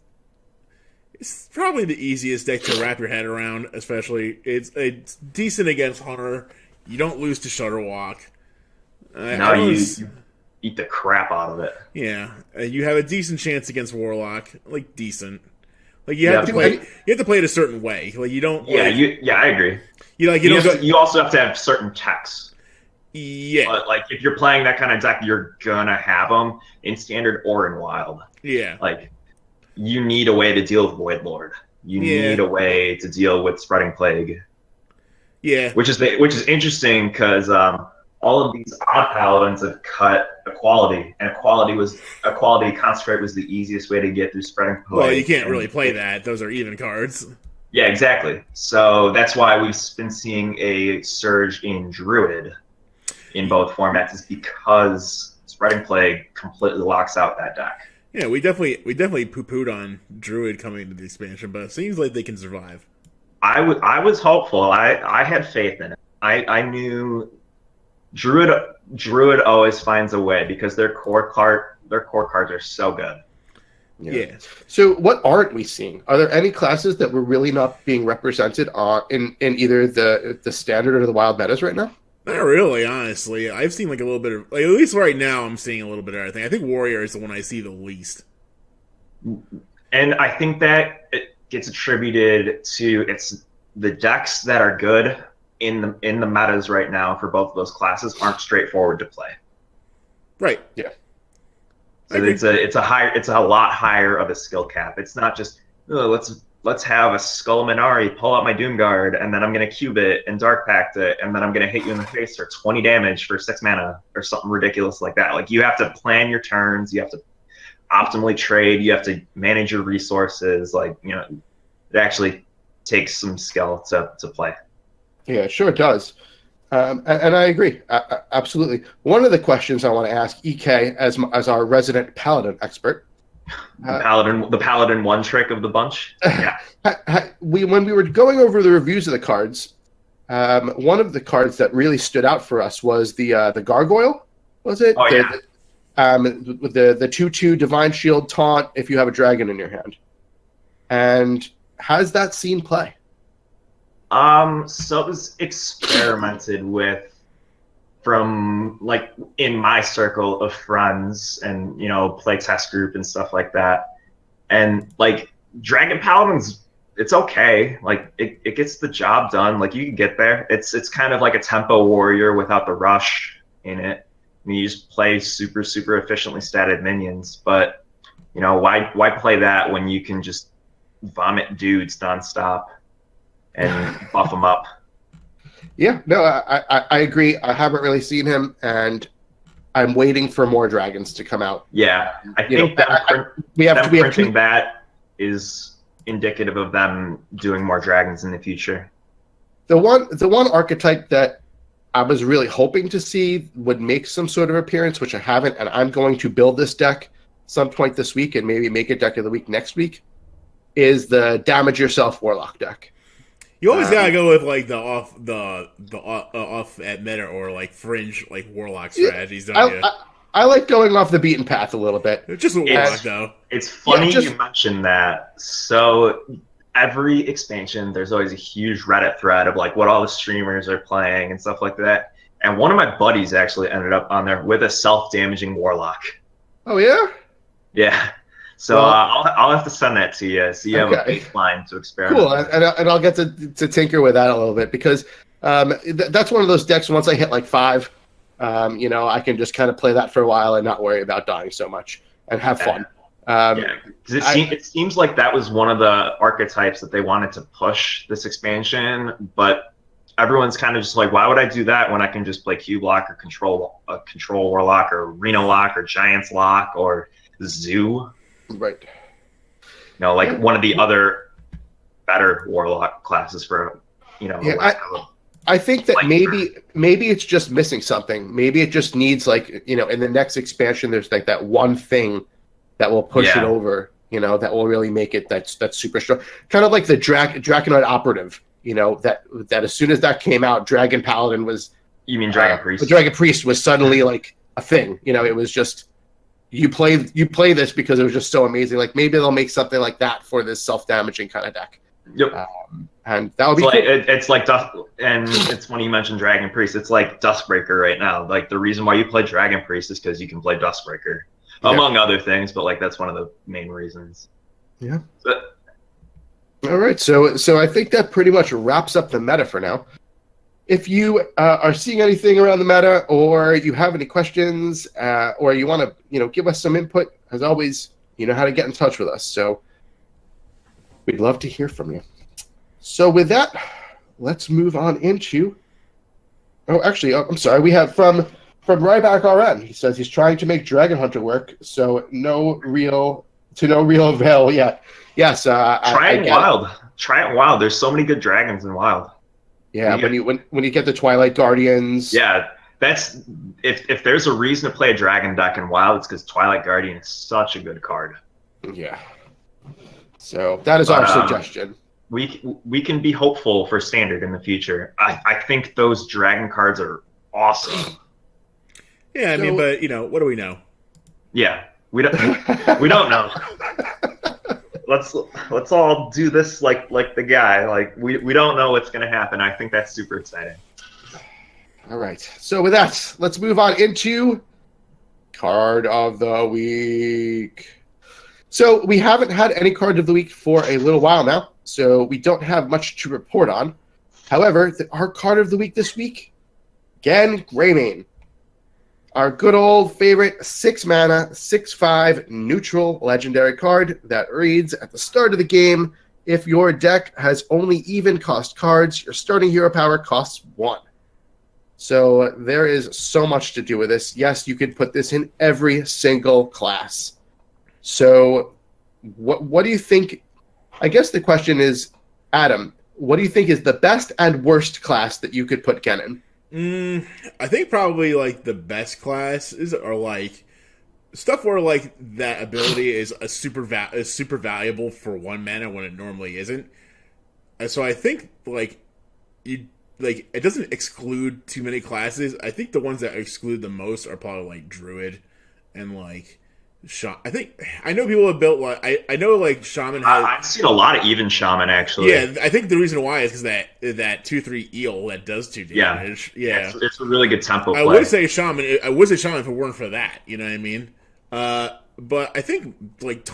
probably the easiest deck to wrap your head around. Especially, it's decent against Hunter. You don't lose to Shutterwalk. You eat the crap out of it. Yeah, you have a decent chance against Warlock. Like, decent. Like, you have to play it a certain way. Like, you don't. Yeah, I agree. You also have to have certain techs. Yeah. But, like, if you're playing that kind of deck, you're gonna have them in standard or in wild. Yeah. Like, you need a way to deal with Void Lord. You need a way to deal with Spreading Plague. Yeah. Which is interesting, because all of these odd paladins have cut equality, and equality concentrate was the easiest way to get through Spreading Plague. Well, you can't really play that. Those are even cards. Yeah, exactly. So that's why we've been seeing a surge in Druid in both formats, is because Spreading Plague completely locks out that deck. Yeah, we definitely poo-pooed on Druid coming into the expansion, but it seems like they can survive. I was hopeful. I had faith in it. I knew Druid always finds a way, because their core cards are so good. Yeah. So what aren't we seeing? Are there any classes that we're really not being represented in either the standard or the wild metas right now? Not really, honestly. I've seen like a little bit of, like, at least right now, I'm seeing a little bit of everything. I think Warrior is the one I see the least. And I think that it gets attributed to the decks that are good in the metas right now for both of those classes aren't straightforward to play. Right. Yeah. So it's a lot higher of a skill cap. It's not just, let's have a Skull Minari, pull out my Doomguard, and then I'm going to cube it and Dark Pact it, and then I'm going to hit you in the face for 20 damage for 6 mana, or something ridiculous like that. Like, you have to plan your turns, you have to optimally trade, you have to manage your resources. Like, you know, it actually takes some skill to play. Yeah, it sure does. And I agree, absolutely. One of the questions I want to ask EK as our resident paladin expert. The paladin one trick of the bunch. Yeah. When we were going over the reviews of the cards, one of the cards that really stood out for us was the gargoyle. Was it? Oh yeah. The 2/2 divine shield taunt if you have a dragon in your hand. And has that seen play? So it was experimented with from like in my circle of friends and playtest group and stuff like that. And like Dragon Paladins, it's okay. Like it gets the job done. Like you can get there. It's kind of like a tempo warrior without the rush in it. I mean, you just play super, super efficiently statted minions, but why play that when you can just vomit dudes nonstop and buff them up? Yeah, no, I agree. I haven't really seen him, and I'm waiting for more dragons to come out. Yeah, I think printing that is indicative of them doing more dragons in the future. The one archetype that I was really hoping to see would make some sort of appearance, which I haven't, and I'm going to build this deck some point this week and maybe make it deck of the week next week, is the damage yourself warlock deck. You always gotta go with like the off at meta or like fringe like warlock strategies, don't you? I like going off the beaten path a little bit. Just a warlock though. It's funny you mentioned that. So every expansion, there's always a huge Reddit thread of like what all the streamers are playing and stuff like that. And one of my buddies actually ended up on there with a self-damaging warlock. Oh yeah? Yeah. So I'll have to send that to you so you have a baseline to experiment. Cool, and I'll get to tinker with that a little bit because that's one of those decks. Once I hit like 5, I can just kind of play that for a while and not worry about dying so much and have fun. Because it seems like that was one of the archetypes that they wanted to push this expansion, but everyone's kind of just like, why would I do that when I can just play Cube Lock or Control Warlock or Reno Lock or Giants Lock or Zoo? Right. One of the other better warlock classes for, I think that maybe it's just missing something. Maybe it just needs in the next expansion, there's like that one thing that will push it over, that will really make it that's super strong. Kind of like the Draconoid Operative, that as soon as that came out, Dragon Paladin was. You mean Dragon Priest? The Dragon Priest was suddenly like a thing. It was just. You play this because it was just so amazing. Like maybe they'll make something like that for this self-damaging kind of deck. Yep. And that would be cool. It's like Dust, and it's funny you mentioned Dragon Priest. It's like Dustbreaker right now. Like the reason why you play Dragon Priest is because you can play Dustbreaker, among other things. But like that's one of the main reasons. Yeah. All right. So I think that pretty much wraps up the meta for now. If you are seeing anything around the meta, or you have any questions, or you want to, give us some input, as always, you know how to get in touch with us. So we'd love to hear from you. So with that, let's move on into. Oh, actually, I'm sorry. We have from Ryback RN. He says he's trying to make Dragon Hunter work, so no real avail yet. Yes. Try it Wild. Try it Wild. There's so many good dragons in Wild. Yeah, when you get the Twilight Guardians. Yeah, that's if there's a reason to play a dragon deck in Wild, it's because Twilight Guardian is such a good card. Yeah. So that is our suggestion. We can be hopeful for Standard in the future. I think those dragon cards are awesome. Yeah, I mean, but what do we know? Yeah, we don't know. Let's all do this like the guy. Like we don't know what's gonna happen. I think that's super exciting. All right. So with that, let's move on into Card of the Week. So we haven't had any Card of the Week for a little while now, so we don't have much to report on. However, our Card of the Week this week, again, Greymane. Our good old favorite 6-mana, 6/5 neutral legendary card that reads, at the start of the game, if your deck has only even cost cards, your starting hero power costs 1. So there is so much to do with this. Yes, you could put this in every single class. So what do you think? I guess the question is, Adam, what do you think is the best and worst class that you could put Ken in? I think probably like the best classes are like stuff where like that ability is super valuable for 1 mana when it normally isn't. And so I think like it doesn't exclude too many classes. I think the ones that exclude the most are probably like Druid and like I know people have built like I know like Shaman has. I've seen a lot of even Shaman actually. Yeah, I think the reason why is because that 2/3 eel that does 2 damage. Yeah, it's a really good tempo play. I would say Shaman if it weren't for that. You know what I mean? But I think like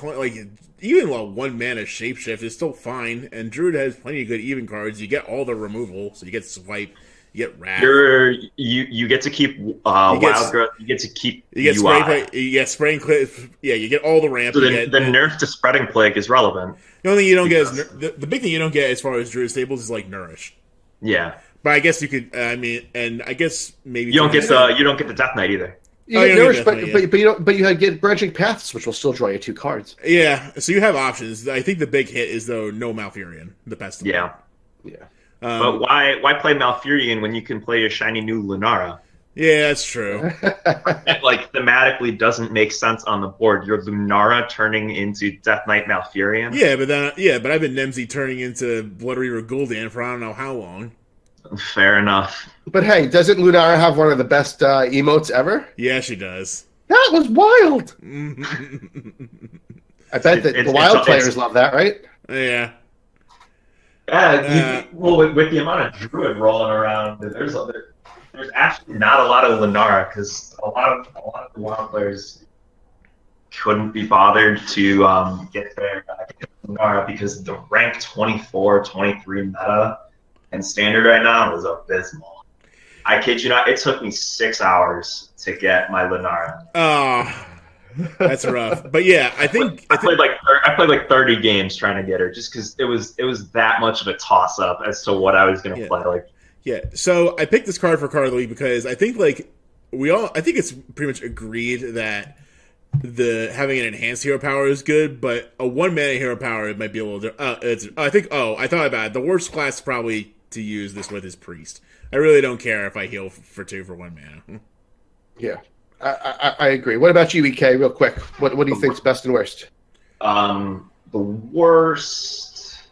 even while 1 mana shapeshift is still fine, and Druid has plenty of good even cards. You get all the removal, so you get swipe, you get wrath. You get to keep wild growth. You get to keep spray. You get spraying cliff. Yeah, you get all the ramp. So the nerf to spreading plague is relevant. The only thing you don't get is the big thing you don't get as far as Druid stables is like nourish. Yeah, but I guess you could. I mean, and I guess maybe you don't get the Death Knight either. You get nourish, but you get branching paths, which will still draw you 2 cards. Yeah, so you have options. I think the big hit is though no Malfurion, the best. Yeah. But why play Malfurion when you can play a shiny new Lunara? Yeah, that's true. It, like thematically doesn't make sense on the board. Your Lunara turning into Death Knight Malfurion. But I've been Nemsy turning into Blood Reaver Gul'dan for I don't know how long. Fair enough. But hey, doesn't Lunara have one of the best emotes ever? Yeah, she does. That was wild. I bet that the wild players love that, right? Yeah. Well, with the amount of Druid rolling around, there's actually not a lot of Lunara because a lot of the wild players couldn't be bothered to get their Lunara because the rank 24, 23 meta and standard right now was abysmal. I kid you not, it took me 6 hours to get my Lunara. Oh, that's rough. But yeah, I played like 30 games trying to get her just because it was that much of a toss up as to what I was going to play. Like, yeah. So I picked this card for Card of the Week because I think I think it's pretty much agreed that having an enhanced hero power is good, but a 1 mana hero power might be a little different. I thought about it. The worst class probably to use this with is Priest. I really don't care if I heal for 2 for 1 mana. Yeah, I agree. What about you, EK? Real quick, what do you think's best and worst? The worst,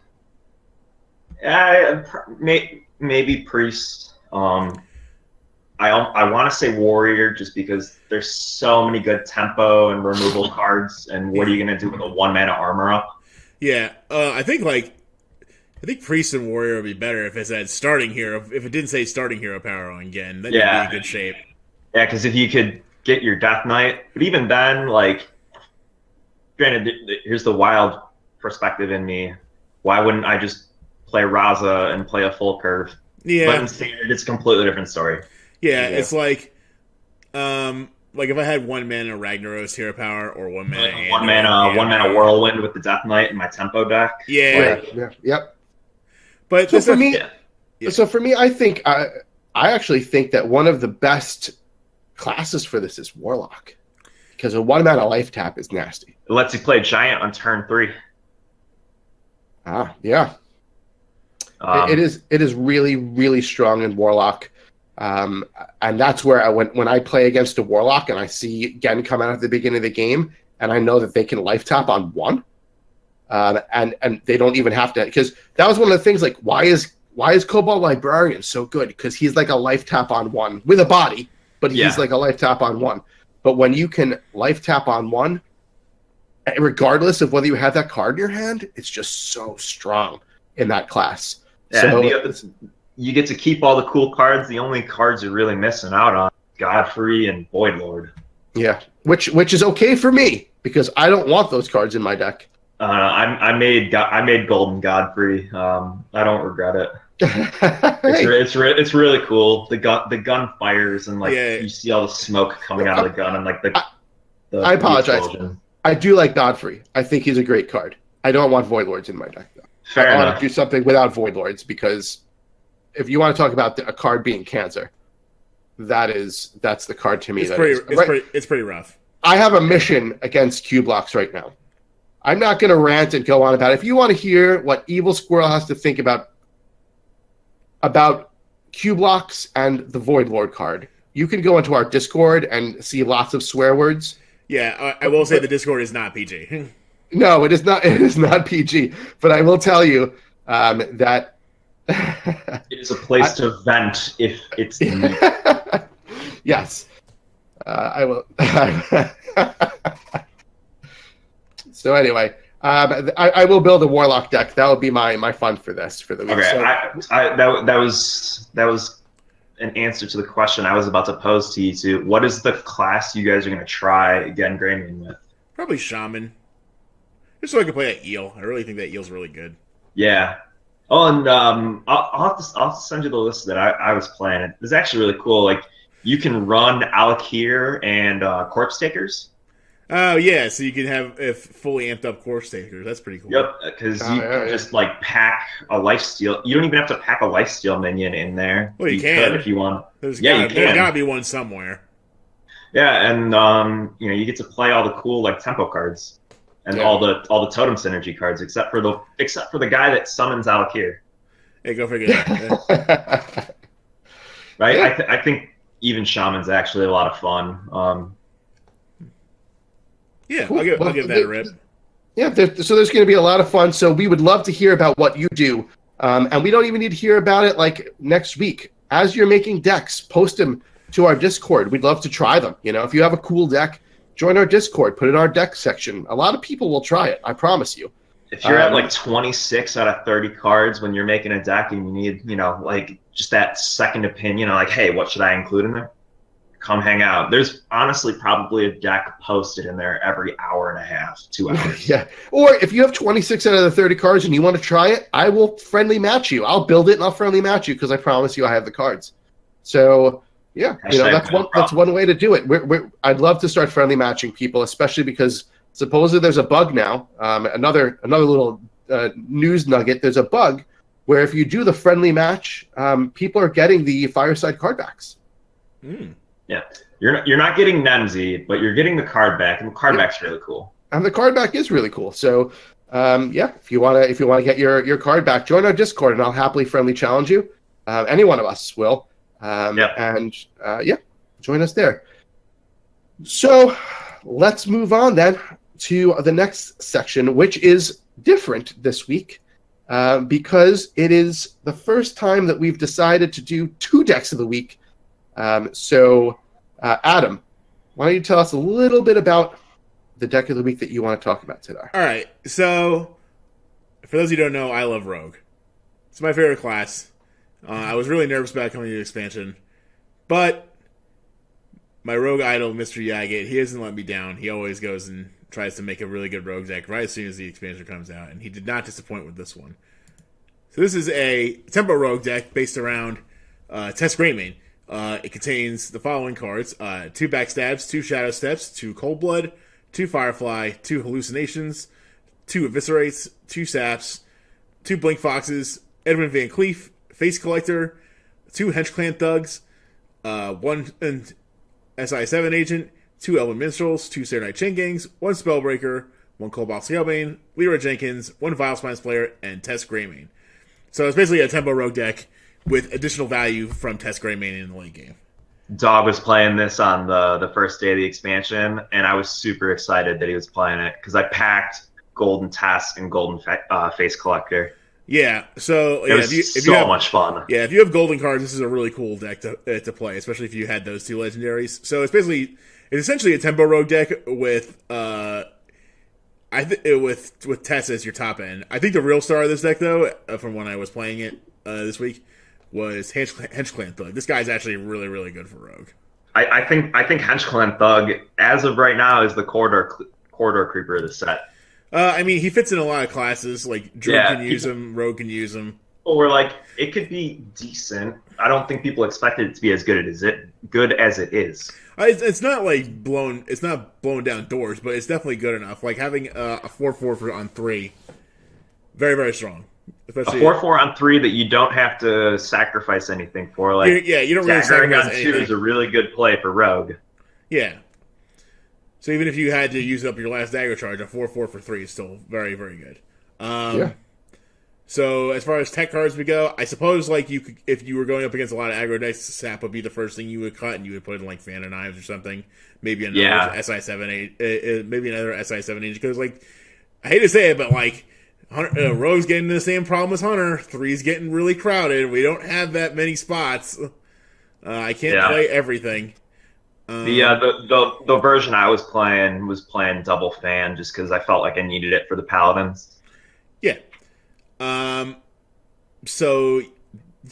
maybe Priest. I want to say Warrior just because there's so many good tempo and removal cards, and what are you going to do with a 1 mana armor up? Yeah, I think Priest and Warrior would be better if it said starting hero. If it didn't say starting hero power on again, then you'd be in good shape. Yeah, because if you could get your Death Knight, but even then, like, granted, here's the wild perspective in me. Why wouldn't I just play Raza and play a full curve? Yeah, but in standard, it's a completely different story. Yeah, it's like if I had 1 mana Ragnaros hero power or 1 mana one mana Whirlwind with the Death Knight in my tempo deck. Yep. But so for me, I think I actually think that one of the best classes for this is Warlock, because a 1 mana life tap is nasty. It lets you play Giant on turn 3. Yeah. It is really, really strong in Warlock. And that's where when I play against a Warlock and I see Gen come out at the beginning of the game and I know that they can life tap on 1, and they don't even have to, because that was one of the things, like, why is Cobalt Librarian so good? Because he's like a life tap on 1 with a body, but he's like a life tap on 1. But when you can life tap on 1, regardless of whether you have that card in your hand, it's just so strong in that class. Yeah, so you get to keep all the cool cards. The only cards you're really missing out on, Godfrey and Voidlord. Yeah, which is okay for me because I don't want those cards in my deck. I made Golden Godfrey. I don't regret it. It's really cool. The gun fires and you see all the smoke coming out of the gun and like the I apologize. Explosion. I do like Godfrey. I think he's a great card. I don't want Voidlords in my deck though. Fair enough. I want to do something without Voidlords because if you want to talk about a card being cancer, that's the card to me. It's pretty rough. I have a mission against Q-Blocks right now. I'm not going to rant and go on about it. If you want to hear what Evilsquirrel has to think about Q blocks, and the Void Lord card. You can go into our Discord and see lots of swear words. Yeah, I will say the Discord is not PG. No, it is not. It is not PG. But I will tell you that It is a place to vent if it's needed. yes, I will. So anyway, I will build a Warlock deck. That will be my fun for this for the week. Okay, So, that was an answer to the question I was about to pose to you two. What is the class you guys are going to try again Greymane with? Probably Shaman. Just so I can play that eel. I really think that eel's really good. Yeah. Oh, and I'll have to send you the list that I was playing. It's actually really cool. Like, you can run Alakir and Corpse Takers. Oh, yeah, so you can have fully amped up Corpse Takers. That's pretty cool. Yep, because you can just, like, pack a lifesteal. You don't even have to pack a lifesteal minion in there. Well, you can. Could if you want. There's you can. gotta be one somewhere. Yeah, and you get to play all the cool like tempo cards and all the totem synergy cards, except for the guy that summons Alakir. Hey, go figure that. Right? Yeah. I think even Shaman's actually a lot of fun. Yeah, cool. I'll give that a rip. Yeah, so there's going to be a lot of fun. So we would love to hear about what you do, and we don't even need to hear about it like next week. As you're making decks, post them to our Discord. We'd love to try them. If you have a cool deck, join our Discord, put it in our deck section. A lot of people will try it, I promise you. If you're at like 26 out of 30 cards when you're making a deck and you need, like just that second opinion, like, hey, what should I include in there? Come hang out. There's honestly probably a deck posted in there every hour and a half, 2 hours. Yeah. Or if you have 26 out of the 30 cards and you want to try it, I will friendly match you. I'll build it and I'll friendly match you because I promise you I have the cards. So yeah, that's one way to do it. I'd love to start friendly matching people, especially because supposedly there's a bug now. Another little news nugget. There's a bug where if you do the friendly match, people are getting the fireside card backs. Yeah, you're not getting Nemzi, but you're getting the card back, and the card back's really cool. And the card back is really cool. So if you wanna get your card back, join our Discord, and I'll happily friendly challenge you. Any one of us will. And join us there. So let's move on then to the next section, which is different this week because it is the first time that we've decided to do 2 decks of the week. So Adam, why don't you tell us a little bit about the deck of the week that you want to talk about today? All right. So for those who don't know, I love Rogue. It's my favorite class. I was really nervous about coming to the expansion, but my rogue idol, Mr. Yaget, he doesn't let me down. He always goes and tries to make a really good rogue deck right as soon as the expansion comes out, and he did not disappoint with this one. So this is a tempo rogue deck based around Test Greymane. It contains the following cards: 2 Backstabs, 2 Shadow Steps, 2 Cold Blood, 2 Firefly, 2 Hallucinations, 2 Eviscerates, 2 Saps, 2 Blink Foxes, Edwin Van Cleef, Face Collector, 2 Hench Clan Thugs, 1 SI7 Agent, 2 Elven Minstrels, 2 Serenite Chain Gangs, 1 Spellbreaker, 1 Cobalt Scalebane, Leroy Jenkins, 1 Vile Spines Player, and Test Greymane. So it's basically a tempo rogue deck with additional value from Test Greymane in the late game. Dog was playing this on the first day of the expansion, and I was super excited that he was playing it because I packed Golden Test and Golden Face Collector. Yeah, so it was if you have much fun. Yeah, if you have golden cards, this is a really cool deck to play, especially if you had those 2 legendaries. So it's essentially a tempo rogue deck with with Tess as your top end. I think the real star of this deck, though, from when I was playing it this week, was Hench Clan Thug. This guy's actually really, really good for rogue. I think Hench Clan Thug, as of right now, is the corridor creeper of the set. He fits in a lot of classes. Like, Druid can use him, Rogue can use him. Or, like, it could be decent. I don't think people expected it to be as good as it is. It's not, like, blown down doors, but it's definitely good enough. Like, having a 4/4 on 3, very, very strong. Especially, a 4/4 on 3 that you don't have to sacrifice anything for. Like, you don't really sacrifice on anything. 2 is a really good play for Rogue. Yeah. So even if you had to use up your last dagger charge, a 4/4 for 3 is still very, very good. So as far as tech cards we go, I suppose like you could, if you were going up against a lot of aggro decks, Sap would be the first thing you would cut, and you would put in like Fan of Knives or something. Maybe another SI7 maybe another SI7 because like I hate to say it, but like Rogue's getting the same problem as Hunter. 3's getting really crowded. We don't have that many spots. I can't play everything. The version I was playing double Fan just because I felt like I needed it for the Paladins. Yeah. So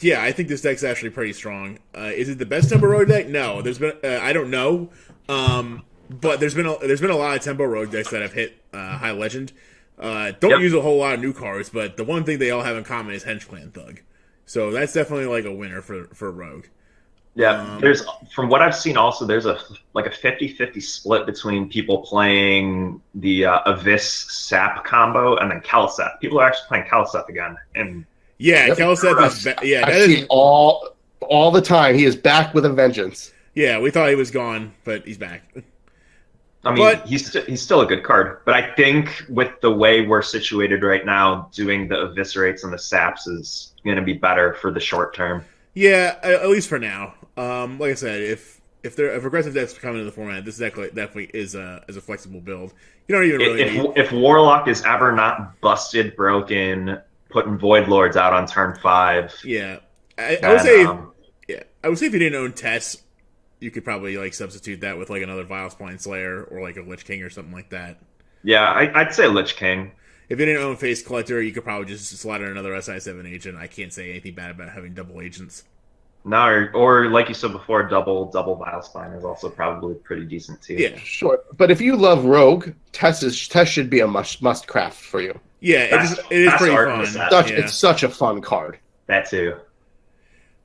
yeah, I think this deck's actually pretty strong. Is it the best tempo rogue deck? No, there's been I don't know. But there's been a lot of tempo rogue decks that have hit high legend. Don't use a whole lot of new cards, but the one thing they all have in common is Hench Clan Thug. So that's definitely like a winner for rogue. Yeah, there's from what I've seen also there's a 50-50 split between people playing the Avis Sap combo and then Kelseth. People are actually playing Kelseth again. And Kelseth is I see all the time. He is back with a vengeance. Yeah, we thought he was gone, but he's back. I mean, he's still a good card, but I think with the way we're situated right now, doing the eviscerates and the saps is going to be better for the short term. Yeah, at least for now. Like I said, if aggressive decks come into the format, this definitely is a flexible build. You don't even really need... If Warlock is ever not busted, broken, putting Void Lords out on turn 5. Yeah, I would say. I would say if you didn't own Tess, you could probably like substitute that with like another Vile Spine Slayer or like a Lich King or something like that. Yeah, I'd say Lich King. If you didn't own Face Collector, you could probably just slide in another SI7 agent. I can't say anything bad about having double agents. No, or like you said before, double Vile Spine is also probably pretty decent too. Yeah, sure. But if you love Rogue, Tess should be a must craft for you. Yeah, it is pretty fun. It's such a fun card. That too.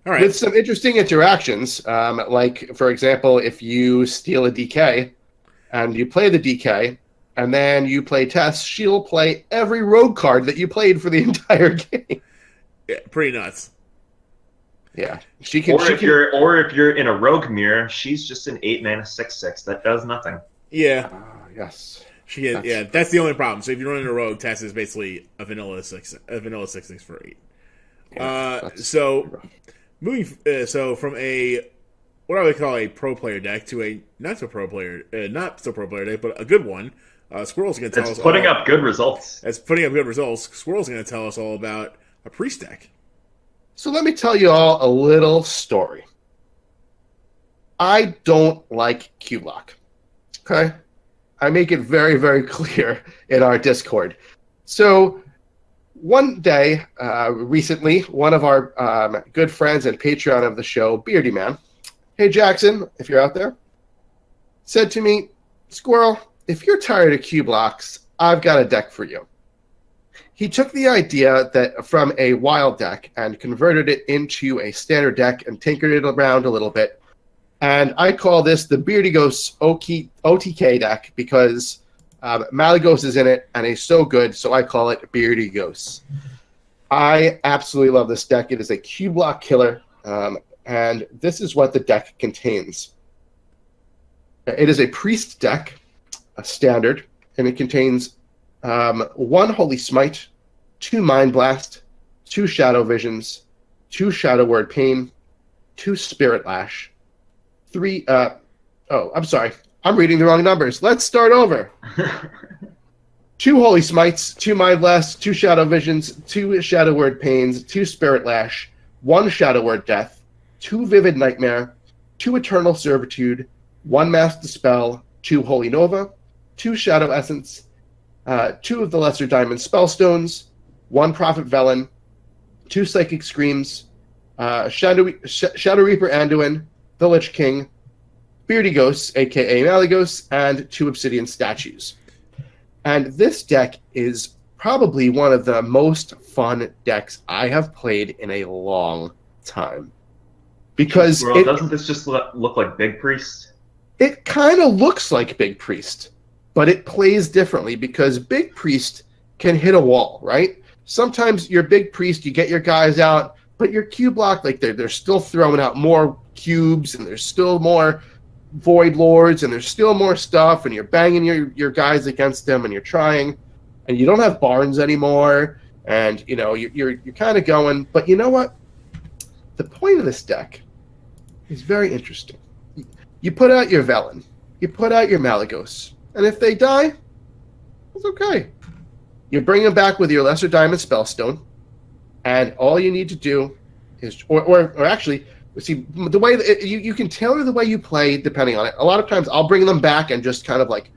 All right. With some interesting interactions, like for example, if you steal a DK and you play the DK, and then you play Tess, she'll play every rogue card that you played for the entire game. Yeah, pretty nuts. Yeah, she can. Or if you're in a rogue mirror, she's just an 8-mana 6/6 that does nothing. Yeah. Yes. That's the only problem. So if you're running a rogue, Tess is basically a vanilla 6/6 for 8. Yeah, so moving from a what I would call a pro player deck to a not so pro player deck, but a good one. Squirrel's going to tell us. Putting up good results. That's putting up good results. Squirrel's going to tell us all about a priest deck. So let me tell you all a little story. I don't like Q-Block. Okay? I make it very, very clear in our Discord. So one day, recently, one of our good friends and Patreon of the show, Beardy Man, hey Jackson, if you're out there, said to me, Squirrel, if you're tired of Q-Blocks, I've got a deck for you. He took the idea that from a wild deck and converted it into a standard deck and tinkered it around a little bit. And I call this the Beardy Ghosts OTK deck because Malygos is in it and he's so good, so I call it Beardy Ghosts. I absolutely love this deck. It is a Q-Block killer, and this is what the deck contains. It is a priest deck, a standard, and it contains 1 Holy Smite, 2 Mind Blast, 2 Shadow Visions, 2 Shadow Word Pain, 2 Spirit Lash, 3 I'm sorry. I'm reading the wrong numbers. Let's start over. 2 Holy Smites, 2 Mind Blasts, 2 Shadow Visions, 2 Shadow Word Pains, 2 Spirit Lash, 1 Shadow Word Death, 2 Vivid Nightmare, 2 Eternal Servitude, 1 Mass Dispel, 2 Holy Nova, 2 Shadow Essence, 2 of the Lesser Diamond Spellstones, 1 Prophet Velen, 2 Psychic Screams, Shadow Reaper Anduin, the Lich King, Beardy Ghosts, a.k.a. Malygos, and 2 Obsidian Statues. And this deck is probably one of the most fun decks I have played in a long time. Because doesn't this just look like Big Priest? It kind of looks like Big Priest, but it plays differently because Big Priest can hit a wall, right? Sometimes your Big Priest, you get your guys out, but your Q-Block, like they're still throwing out more cubes, and there's still more Void Lords, and there's still more stuff, and you're banging your guys against them, and you're trying, and you don't have Barnes anymore, and you're kind of going. But you know what? The point of this deck is very interesting. You put out your Velen, you put out your Malygos, and if they die, it's okay. You bring them back with your Lesser Diamond Spellstone, and all you need to do is, or actually, see, the way that you can tailor the way you play depending on it. A lot of times I'll bring them back and just kind of like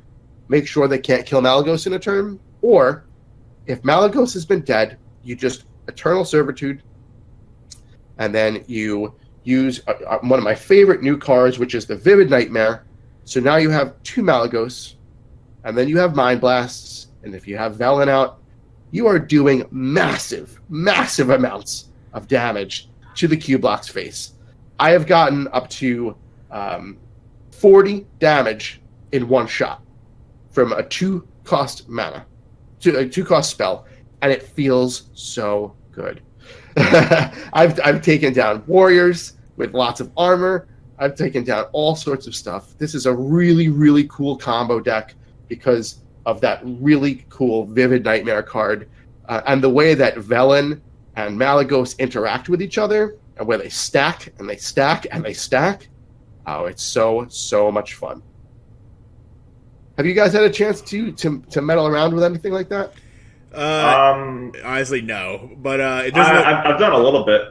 make sure they can't kill Malygos in a turn, or if Malygos has been dead, you just Eternal Servitude, and then you use one of my favorite new cards, which is the Vivid Nightmare. So now you have 2 Malygos, and then you have Mind Blasts, and if you have Velen out, you are doing massive, massive amounts of damage to the Q-Block's face. I have gotten up to 40 damage in one shot from a 2-cost mana, to a 2-cost spell, and it feels so good. I've taken down warriors with lots of armor. I've taken down all sorts of stuff. This is a really, really cool combo deck because of that really cool Vivid Nightmare card, and the way that Velen and Malygos interact with each other, and where they stack and they stack and they stack. Oh, it's so much fun. Have you guys had a chance to meddle around with anything like that? Honestly, no. But it doesn't. I've done a little bit.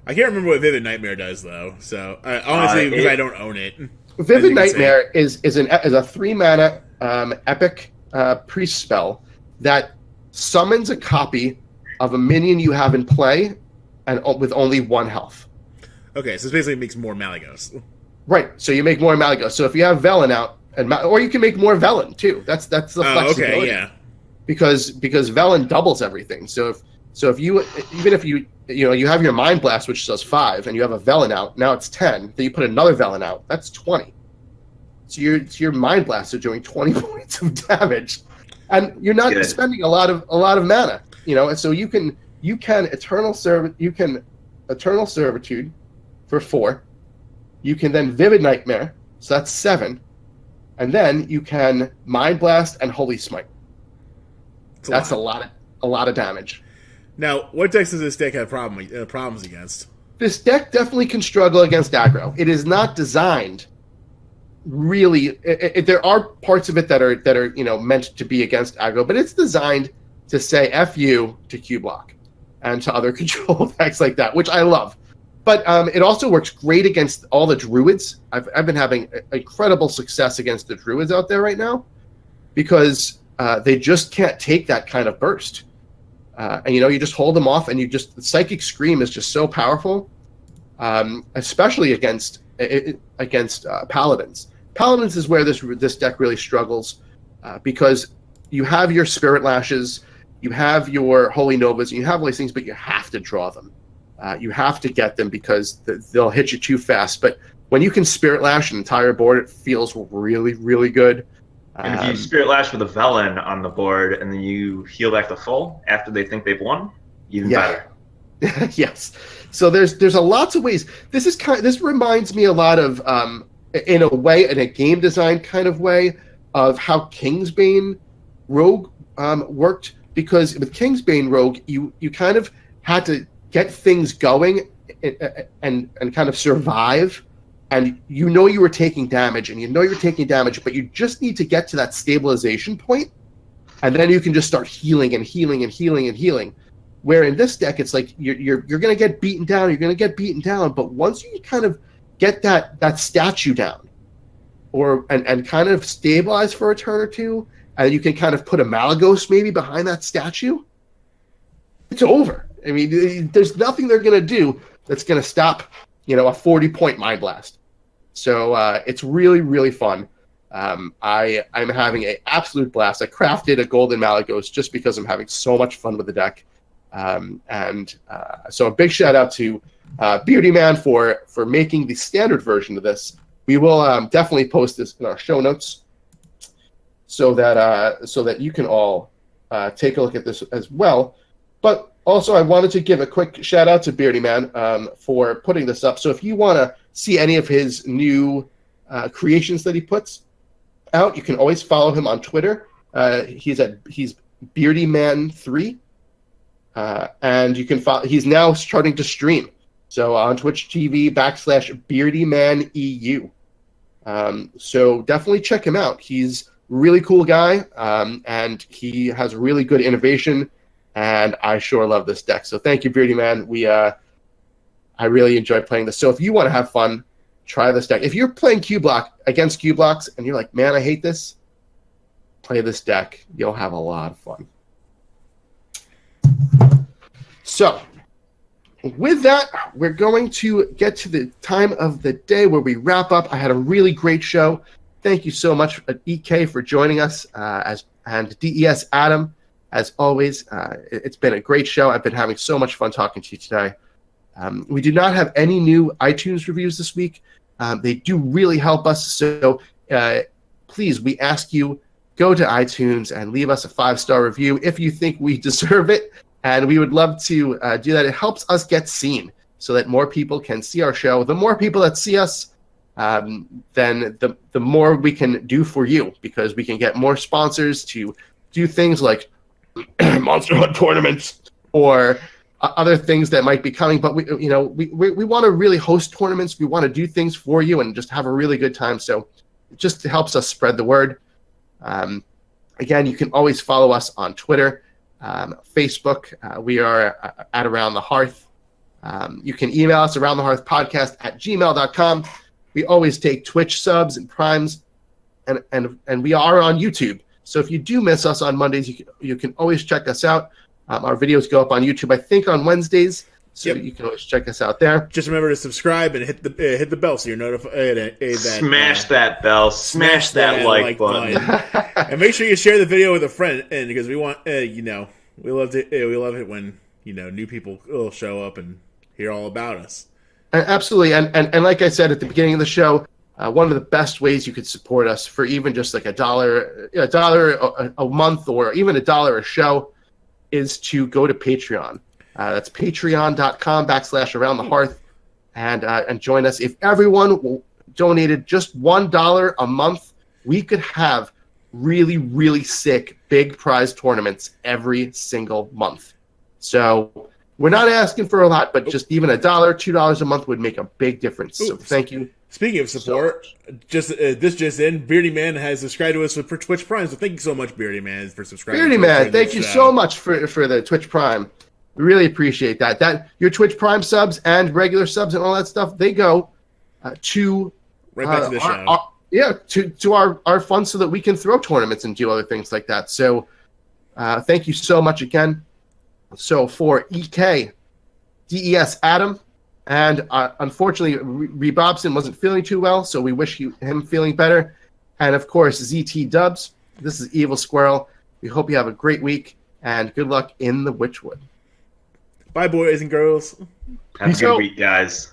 I can't remember what Vivid Nightmare does though. So honestly, because I don't own it. Vivid Nightmare is a 3-mana epic priest spell that summons a copy of a minion you have in play, and with only 1 health. Okay, so it basically makes more Malygos. Right. So you make more Malygos. So if you have Velen out, or you can make more Velen too. That's the flexibility. Okay, yeah. Because Velen doubles everything. So if you you have your Mind Blast, which does 5, and you have a Velen out, now it's 10. Then you put another Velen out, that's 20. So your Mind Blasts are doing 20 points of damage, and you're not spending a lot of mana. And so you can Eternal Servitude for 4. You can then Vivid Nightmare, so that's 7, and then you can Mind Blast and Holy Smite. That's a lot of damage. Now, what decks does this deck have problems against? This deck definitely can struggle against aggro. It is not designed really. There are parts of it that are meant to be against aggro, but it's designed to say F you to Q block and to other control decks like that, which I love. But it also works great against all the druids. I've been having incredible success against the druids out there right now because they just can't take that kind of burst. And you just hold them off, and the Psychic Scream is just so powerful, especially against paladins. Paladins is where this deck really struggles because you have your Spirit Lashes, you have your Holy Novas, and you have all these things, but you have to draw them. You have to get them because they'll hit you too fast. But when you can Spirit Lash an entire board, it feels really, really good. And if you Spirit Lash with a Velen on the board and then you heal back to full after they think they've won, even better. Yes. So there's a lots of ways. This reminds me a lot of in a game design kind of way of how Kingsbane Rogue worked, because with Kingsbane Rogue you kind of had to get things going and kind of survive. And you were taking damage, but you just need to get to that stabilization point, and then you can just start healing and healing and healing and healing. Where in this deck, it's like you're going to get beaten down, but once you kind of get that statue down, and kind of stabilize for a turn or two, and you can kind of put a Malygos maybe behind that statue, it's over. I mean, there's nothing they're going to do that's going to stop a 40-point Mind Blast. So it's really, really fun. I'm having an absolute blast. I crafted a Golden Malygos just because I'm having so much fun with the deck. So a big shout out to Beardy Man for making the standard version of this. We will definitely post this in our show notes so that you can all take a look at this as well. But also, I wanted to give a quick shout out to Beardy Man for putting this up. So if you want to see any of his new creations that he puts out, you can always follow him on Twitter. He's BeardyMan3, And you can follow. He's now starting to stream. So on Twitch TV /BeardyManEU. So definitely check him out. He's a really cool guy, and he has really good innovation. And I sure love this deck. So thank you, Beardy Man. I really enjoy playing this. So if you want to have fun, try this deck. If you're playing against Q blocks and you're like, man, I hate this, play this deck. You'll have a lot of fun. So with that, we're going to get to the time of the day where we wrap up. I had a really great show. Thank you so much, EK, for joining us, and DES Adam, as always. It's been a great show. I've been having so much fun talking to you today. We do not have any new iTunes reviews this week. They do really help us. So please, we ask you, go to iTunes and leave us a 5-star review if you think we deserve it. And we would love to do that. It helps us get seen so that more people can see our show. The more people that see us, then the more we can do for you, because we can get more sponsors to do things like Monster Hunt tournaments or other things that might be coming. But we want to really host tournaments. We want to do things for you and just have a really good time. So it just helps us spread the word. Again, you can always follow us on Twitter. Facebook, we are at Around the Hearth. You can email us aroundthehearthpodcast@gmail.com. We always take Twitch subs and primes, and we are on YouTube. So if you do miss us on Mondays, you can always check us out. Our videos go up on YouTube, I think, on Wednesdays. So you can always check us out there. Just remember to subscribe and hit the bell so you're notified. Smash that bell. Smash that like button. And make sure you share the video with a friend, and because we want, we love it when new people will show up and hear all about us. Absolutely, and like I said at the beginning of the show, one of the best ways you could support us for even just like $1 a month or even $1 a show is to go to Patreon. That's patreon.com/aroundthehearth and join us. If everyone donated just $1 a month, we could have really, really sick big prize tournaments every single month. So we're not asking for a lot, but just even $1, $2 a month would make a big difference. So thank you. Speaking of support, this just in, Beardy Man has subscribed to us for Twitch Prime. So thank you so much, Beardy Man, for subscribing. Beardy Man, thank you so much for the Twitch Prime. We really appreciate that. That your Twitch Prime subs and regular subs and all that stuff, they go to right back to the show. To our funds so that we can throw tournaments and do other things like that. So thank you so much again. So for EK, DES Adam, and unfortunately Rebobson wasn't feeling too well, so we wish him feeling better. And of course ZT Dubs, this is Evilsquirrel. We hope you have a great week and good luck in the Witchwood. Bye, boys and girls. Have a good week, guys.